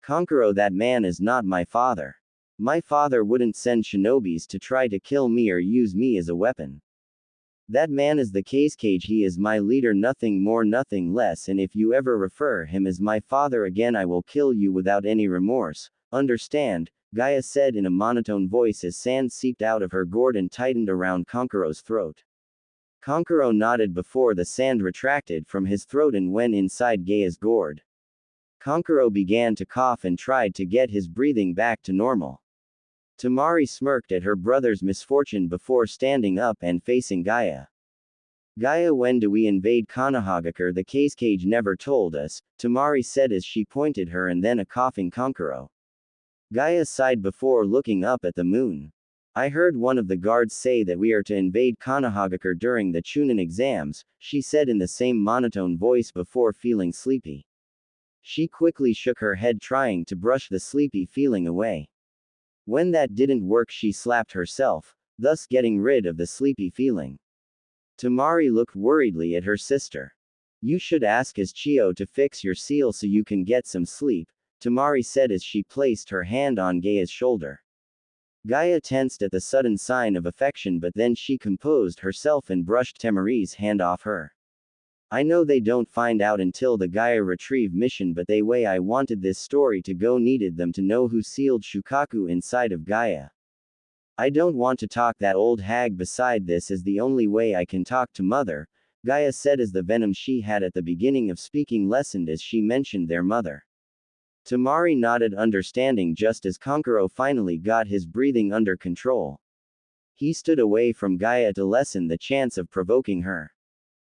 Kankuro, that man is not my father. My father wouldn't send shinobis to try to kill me or use me as a weapon. That man is the Kazekage, he is my leader, nothing more nothing less, and if you ever refer him as my father again I will kill you without any remorse, understand? Gaia said in a monotone voice as sand seeped out of her gourd and tightened around Kankuro's throat. Kankuro nodded before the sand retracted from his throat and went inside Gaia's gourd. Kankuro began to cough and tried to get his breathing back to normal. Temari smirked at her brother's misfortune before standing up and facing Gaia. Gaia, when do we invade Konohagakure? The Kazekage never told us, Temari said as she pointed her and then a coughing Kankuro. Gaia sighed before looking up at the moon. I heard one of the guards say that we are to invade Konohagakure during the Chunin exams, she said in the same monotone voice before feeling sleepy. She quickly shook her head trying to brush the sleepy feeling away. When that didn't work, she slapped herself, thus getting rid of the sleepy feeling. Tamari looked worriedly at her sister. You should ask Chio to fix your seal so you can get some sleep, Tamari said as she placed her hand on Gaia's shoulder. Gaia tensed at the sudden sign of affection, but then she composed herself and brushed Tamari's hand off her. I know they don't find out until the Gaia retrieve mission, but the way I wanted this story to go needed them to know who sealed Shukaku inside of Gaia. I don't want to talk that old hag, beside this is the only way I can talk to mother, Gaia said as the venom she had at the beginning of speaking lessened as she mentioned their mother. Tamari nodded understanding just as Kankuro finally got his breathing under control. He stood away from Gaia to lessen the chance of provoking her.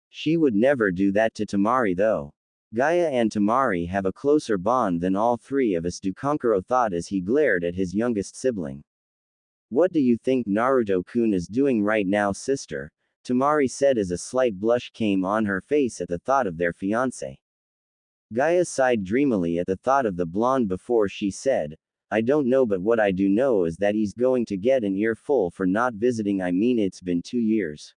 She would never do that to Tamari though. Gaia and Tamari have a closer bond than all three of us do, Kankuro thought as he glared at his youngest sibling. What do you think Naruto-kun is doing right now, sister? Tamari said as a slight blush came on her face at the thought of their fiancé. Gaia sighed dreamily at the thought of the blonde before she said, I don't know, but what I do know is that he's going to get an earful for not visiting. I mean, it's been 2 years.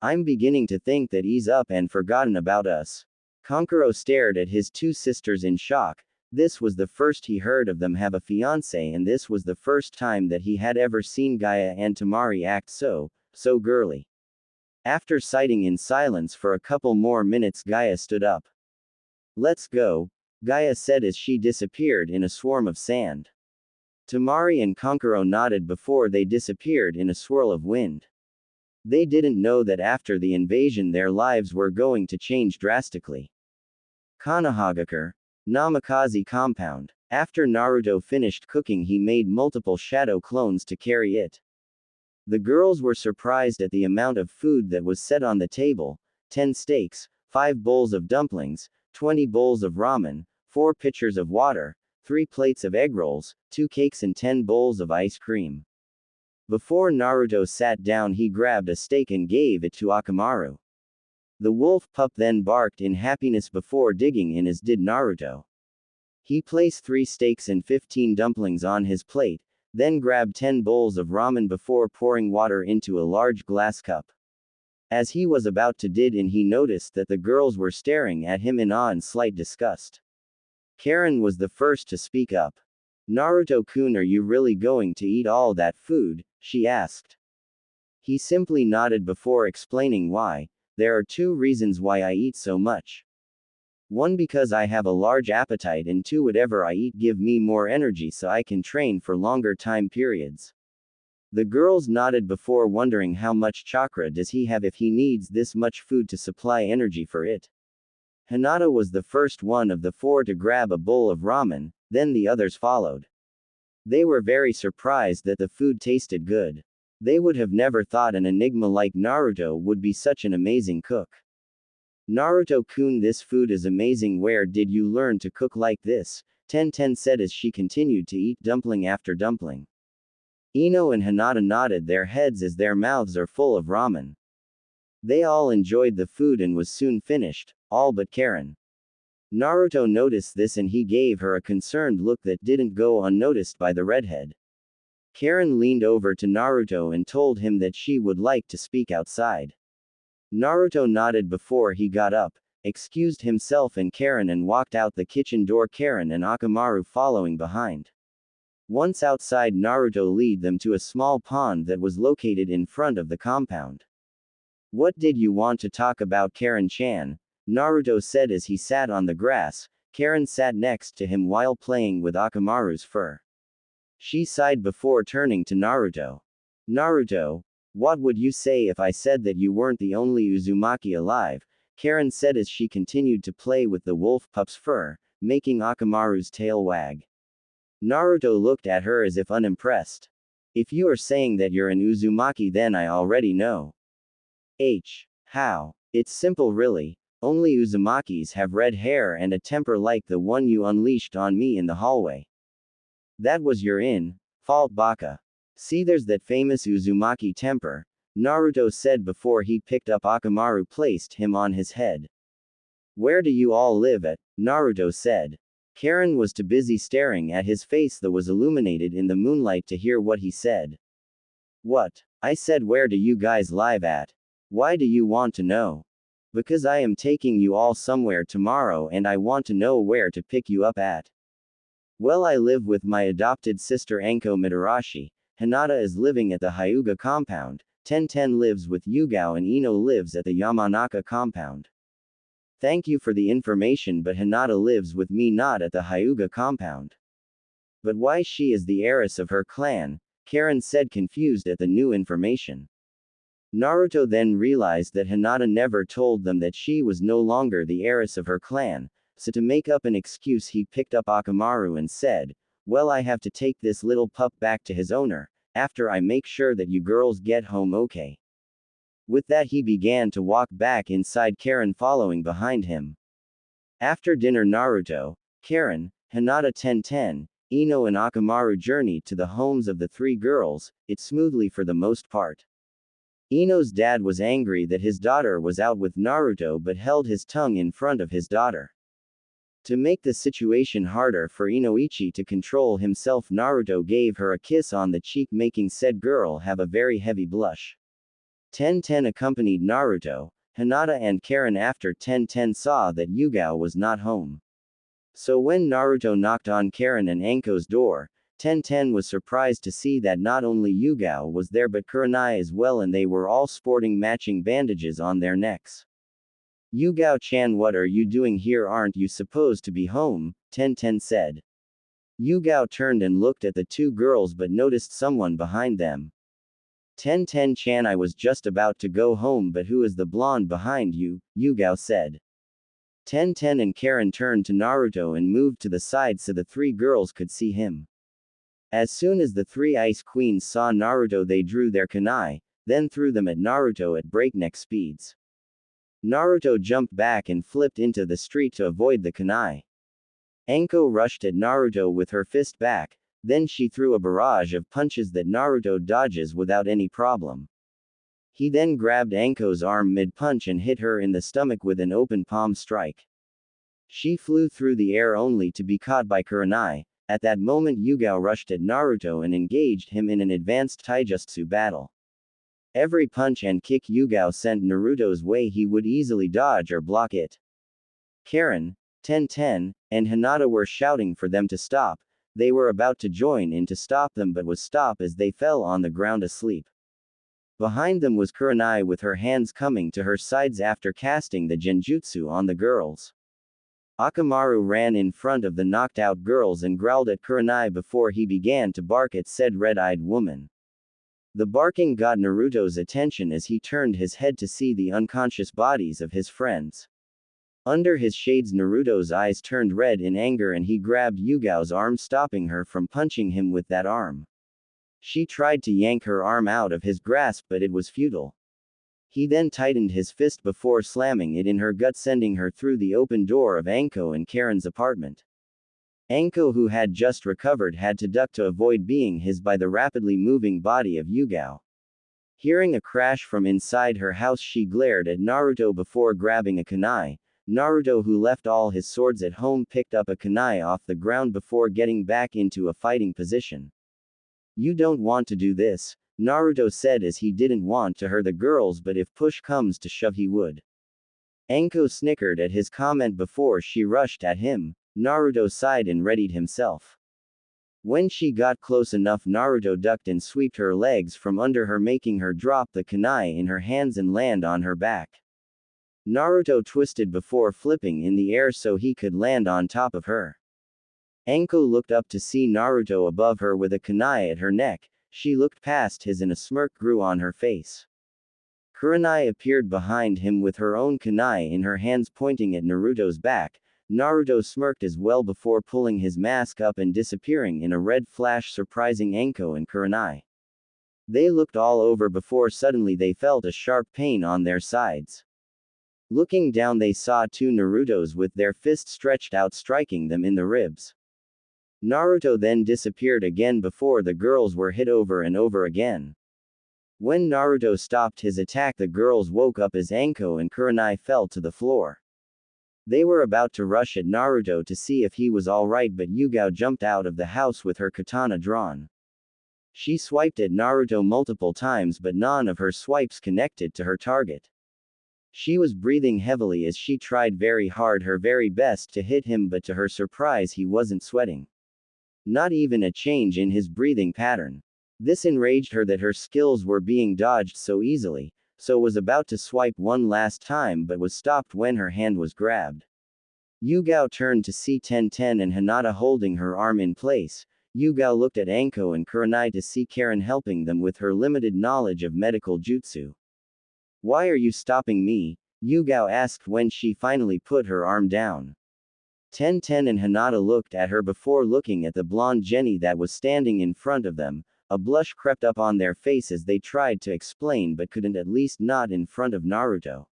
I'm beginning to think that he's up and forgotten about us. Kankuro stared at his two sisters in shock. This was the first he heard of them have a fiancé, and this was the first time that he had ever seen Gaia and Tamari act so girly. After sighting in silence for a couple more minutes, Gaia stood up. Let's go, Gaia said as she disappeared in a swarm of sand. Tamari and Kankuro nodded before they disappeared in a swirl of wind. They didn't know that after the invasion their lives were going to change drastically. Konohagakure, Namikaze compound. After Naruto finished cooking, he made multiple shadow clones to carry it. The girls were surprised at the amount of food that was set on the table: 10 steaks, 5 bowls of dumplings, 20 bowls of ramen, 4 pitchers of water, 3 plates of egg rolls, 2 cakes and 10 bowls of ice cream. Before Naruto sat down, he grabbed a steak and gave it to Akamaru. The wolf pup then barked in happiness before digging in, as did Naruto. He placed 3 steaks and 15 dumplings on his plate, then grabbed 10 bowls of ramen before pouring water into a large glass cup. As he was about to dip in, he noticed that the girls were staring at him in awe and slight disgust. Karin was the first to speak up. Naruto-kun, are you really going to eat all that food? She asked. He simply nodded before explaining why. There are 2 reasons why I eat so much. 1, because I have a large appetite, and 2, whatever I eat give me more energy so I can train for longer time periods. The girls nodded before wondering how much chakra does he have if he needs this much food to supply energy for it. Hinata was the first one of the 4 to grab a bowl of ramen, then the others followed. They were very surprised that the food tasted good. They would have never thought an enigma like Naruto would be such an amazing cook. Naruto-kun, this food is amazing. Where did you learn to cook like this? Tenten said as she continued to eat dumpling after dumpling. Ino and Hinata nodded their heads as their mouths are full of ramen. They all enjoyed the food and was soon finished, all but Karin. Naruto noticed this and he gave her a concerned look that didn't go unnoticed by the redhead. Karin leaned over to Naruto and told him that she would like to speak outside. Naruto nodded before he got up, excused himself and Karin, and walked out the kitchen door, Karin and Akamaru following behind. Once outside, Naruto led them to a small pond that was located in front of the compound. What did you want to talk about, Karin-chan? Naruto said as he sat on the grass. Karin sat next to him while playing with Akamaru's fur. She sighed before turning to Naruto. Naruto, what would you say if I said that you weren't the only Uzumaki alive? Karin said as she continued to play with the wolf pup's fur, making Akamaru's tail wag. Naruto looked at her as if unimpressed. If you are saying that you're an Uzumaki, then I already know. How? It's simple really. Only Uzumakis have red hair and a temper like the one you unleashed on me in the hallway. That was your fault, Baka. See, there's that famous Uzumaki temper, Naruto said before he picked up Akamaru, placed him on his head. Where do you all live at? Naruto said. Karin was too busy staring at his face that was illuminated in the moonlight to hear what he said. What? I said, where do you guys live at? Why do you want to know? Because I am taking you all somewhere tomorrow and I want to know where to pick you up at. Well, I live with my adopted sister Anko Mitarashi. Hinata is living at the Hyuga compound. Tenten lives with Yugao and Ino lives at the Yamanaka compound. Thank you for the information, but Hinata lives with me, not at the Hyuga compound. But why she is the heiress of her clan? Karin said, confused at the new information. Naruto then realized that Hinata never told them that she was no longer the heiress of her clan, so to make up an excuse he picked up Akamaru and said, well, I have to take this little pup back to his owner, after I make sure that you girls get home okay. With that he began to walk back inside, Karin following behind him. After dinner, Naruto, Karin, Hinata, Tenten, Ino and Akamaru journeyed to the homes of the three girls, it smoothly for the most part. Ino's dad was angry that his daughter was out with Naruto but held his tongue in front of his daughter. To make the situation harder for Inoichi to control himself, Naruto gave her a kiss on the cheek, making said girl have a very heavy blush. Tenten accompanied Naruto, Hinata and Karin after Tenten saw that Yugao was not home. So when Naruto knocked on Karin and Anko's door, Tenten was surprised to see that not only Yugao was there but Kurenai as well, and they were all sporting matching bandages on their necks. Yugao-chan, what are you doing here? Aren't you supposed to be home? Tenten said. Yugao turned and looked at the two girls but noticed someone behind them. Tenten-chan, I was just about to go home, but who is the blonde behind you? Yugao said. Tenten and Karin turned to Naruto and moved to the side so the three girls could see him. As soon as the three ice queens saw Naruto, they drew their kunai, then threw them at Naruto at breakneck speeds. Naruto jumped back and flipped into the street to avoid the kunai. Anko rushed at Naruto with her fist back, then she threw a barrage of punches that Naruto dodges without any problem. He then grabbed Anko's arm mid-punch and hit her in the stomach with an open palm strike. She flew through the air only to be caught by Kurenai. At that moment Yugao rushed at Naruto and engaged him in an advanced taijutsu battle. Every punch and kick Yugao sent Naruto's way he would easily dodge or block it. Karin, Tenten, and Hinata were shouting for them to stop. They were about to join in to stop them but was stopped as they fell on the ground asleep. Behind them was Kurenai with her hands coming to her sides after casting the genjutsu on the girls. Akamaru ran in front of the knocked out girls and growled at Kurenai before he began to bark at said red-eyed woman. The barking got Naruto's attention as he turned his head to see the unconscious bodies of his friends. Under his shades Naruto's eyes turned red in anger and he grabbed Yugao's arm, stopping her from punching him with that arm. She tried to yank her arm out of his grasp but it was futile. He then tightened his fist before slamming it in her gut, sending her through the open door of Anko and Karin's apartment. Anko, who had just recovered, had to duck to avoid being hit by the rapidly moving body of Yugao. Hearing a crash from inside her house, she glared at Naruto before grabbing a kunai. Naruto, who left all his swords at home, picked up a kunai off the ground before getting back into a fighting position. You don't want to do this, Naruto said as he didn't want to hurt the girls, but if push comes to shove he would. Anko snickered at his comment before she rushed at him. Naruto sighed and readied himself. When she got close enough, Naruto ducked and swept her legs from under her, making her drop the kunai in her hands and land on her back. Naruto twisted before flipping in the air so he could land on top of her. Anko looked up to see Naruto above her with a kunai at her neck. She looked past his and a smirk grew on her face. Kurenai appeared behind him with her own kunai in her hands pointing at Naruto's back. Naruto smirked as well before pulling his mask up and disappearing in a red flash, surprising Anko and Kurenai. They looked all over before suddenly they felt a sharp pain on their sides. Looking down, they saw two Narutos with their fists stretched out, striking them in the ribs. Naruto then disappeared again before the girls were hit over and over again. When Naruto stopped his attack, the girls woke up as Anko and Kurenai fell to the floor. They were about to rush at Naruto to see if he was alright, but Yugao jumped out of the house with her katana drawn. She swiped at Naruto multiple times, but none of her swipes connected to her target. She was breathing heavily as she tried very hard her very best to hit him, but to her surprise he wasn't sweating. Not even a change in his breathing pattern. This enraged her that her skills were being dodged so easily, so was about to swipe one last time but was stopped when her hand was grabbed. Yugao turned to see Tenten and Hinata holding her arm in place. Yugao looked at Anko and Kurenai to see Karin helping them with her limited knowledge of medical jutsu. Why are you stopping me? Yugao asked when she finally put her arm down. Tenten and Hinata looked at her before looking at the blonde Jenny that was standing in front of them. A blush crept up on their faces. They tried to explain but couldn't, at least not in front of Naruto.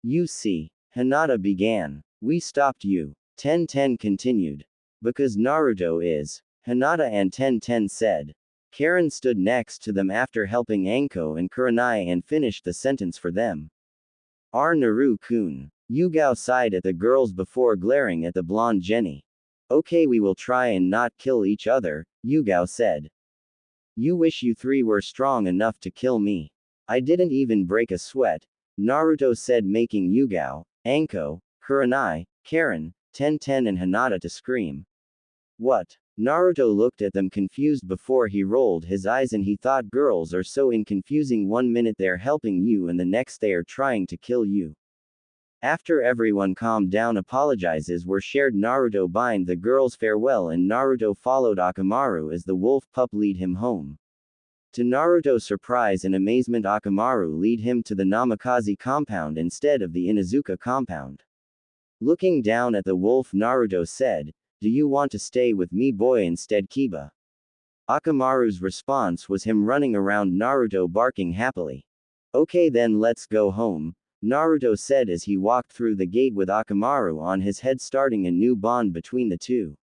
You see, Hinata began. We stopped you. Tenten continued. Because Naruto is. Hinata and Tenten said. Karin stood next to them after helping Anko and Kurenai and finished the sentence for them. Naru-kun. Yugao sighed at the girls before glaring at the blonde Jenny. Okay, we will try and not kill each other, Yugao said. You wish you three were strong enough to kill me. I didn't even break a sweat, Naruto said, making Yugao, Anko, Kurenai, Karin, Tenten and Hinata to scream. What? Naruto looked at them confused before he rolled his eyes and he thought girls are so confusing. 1 minute they're helping you and the next they are trying to kill you. After everyone calmed down, apologizes were shared. Naruto bind the girls farewell and Naruto followed Akamaru as the wolf pup lead him home. To Naruto's surprise and amazement, Akamaru lead him to the Namikaze compound instead of the Inuzuka compound. Looking down at the wolf, Naruto said, do you want to stay with me, boy, instead Kiba? Akamaru's response was him running around Naruto barking happily. Okay then, let's go home, Naruto said as he walked through the gate with Akamaru on his head, starting a new bond between the two.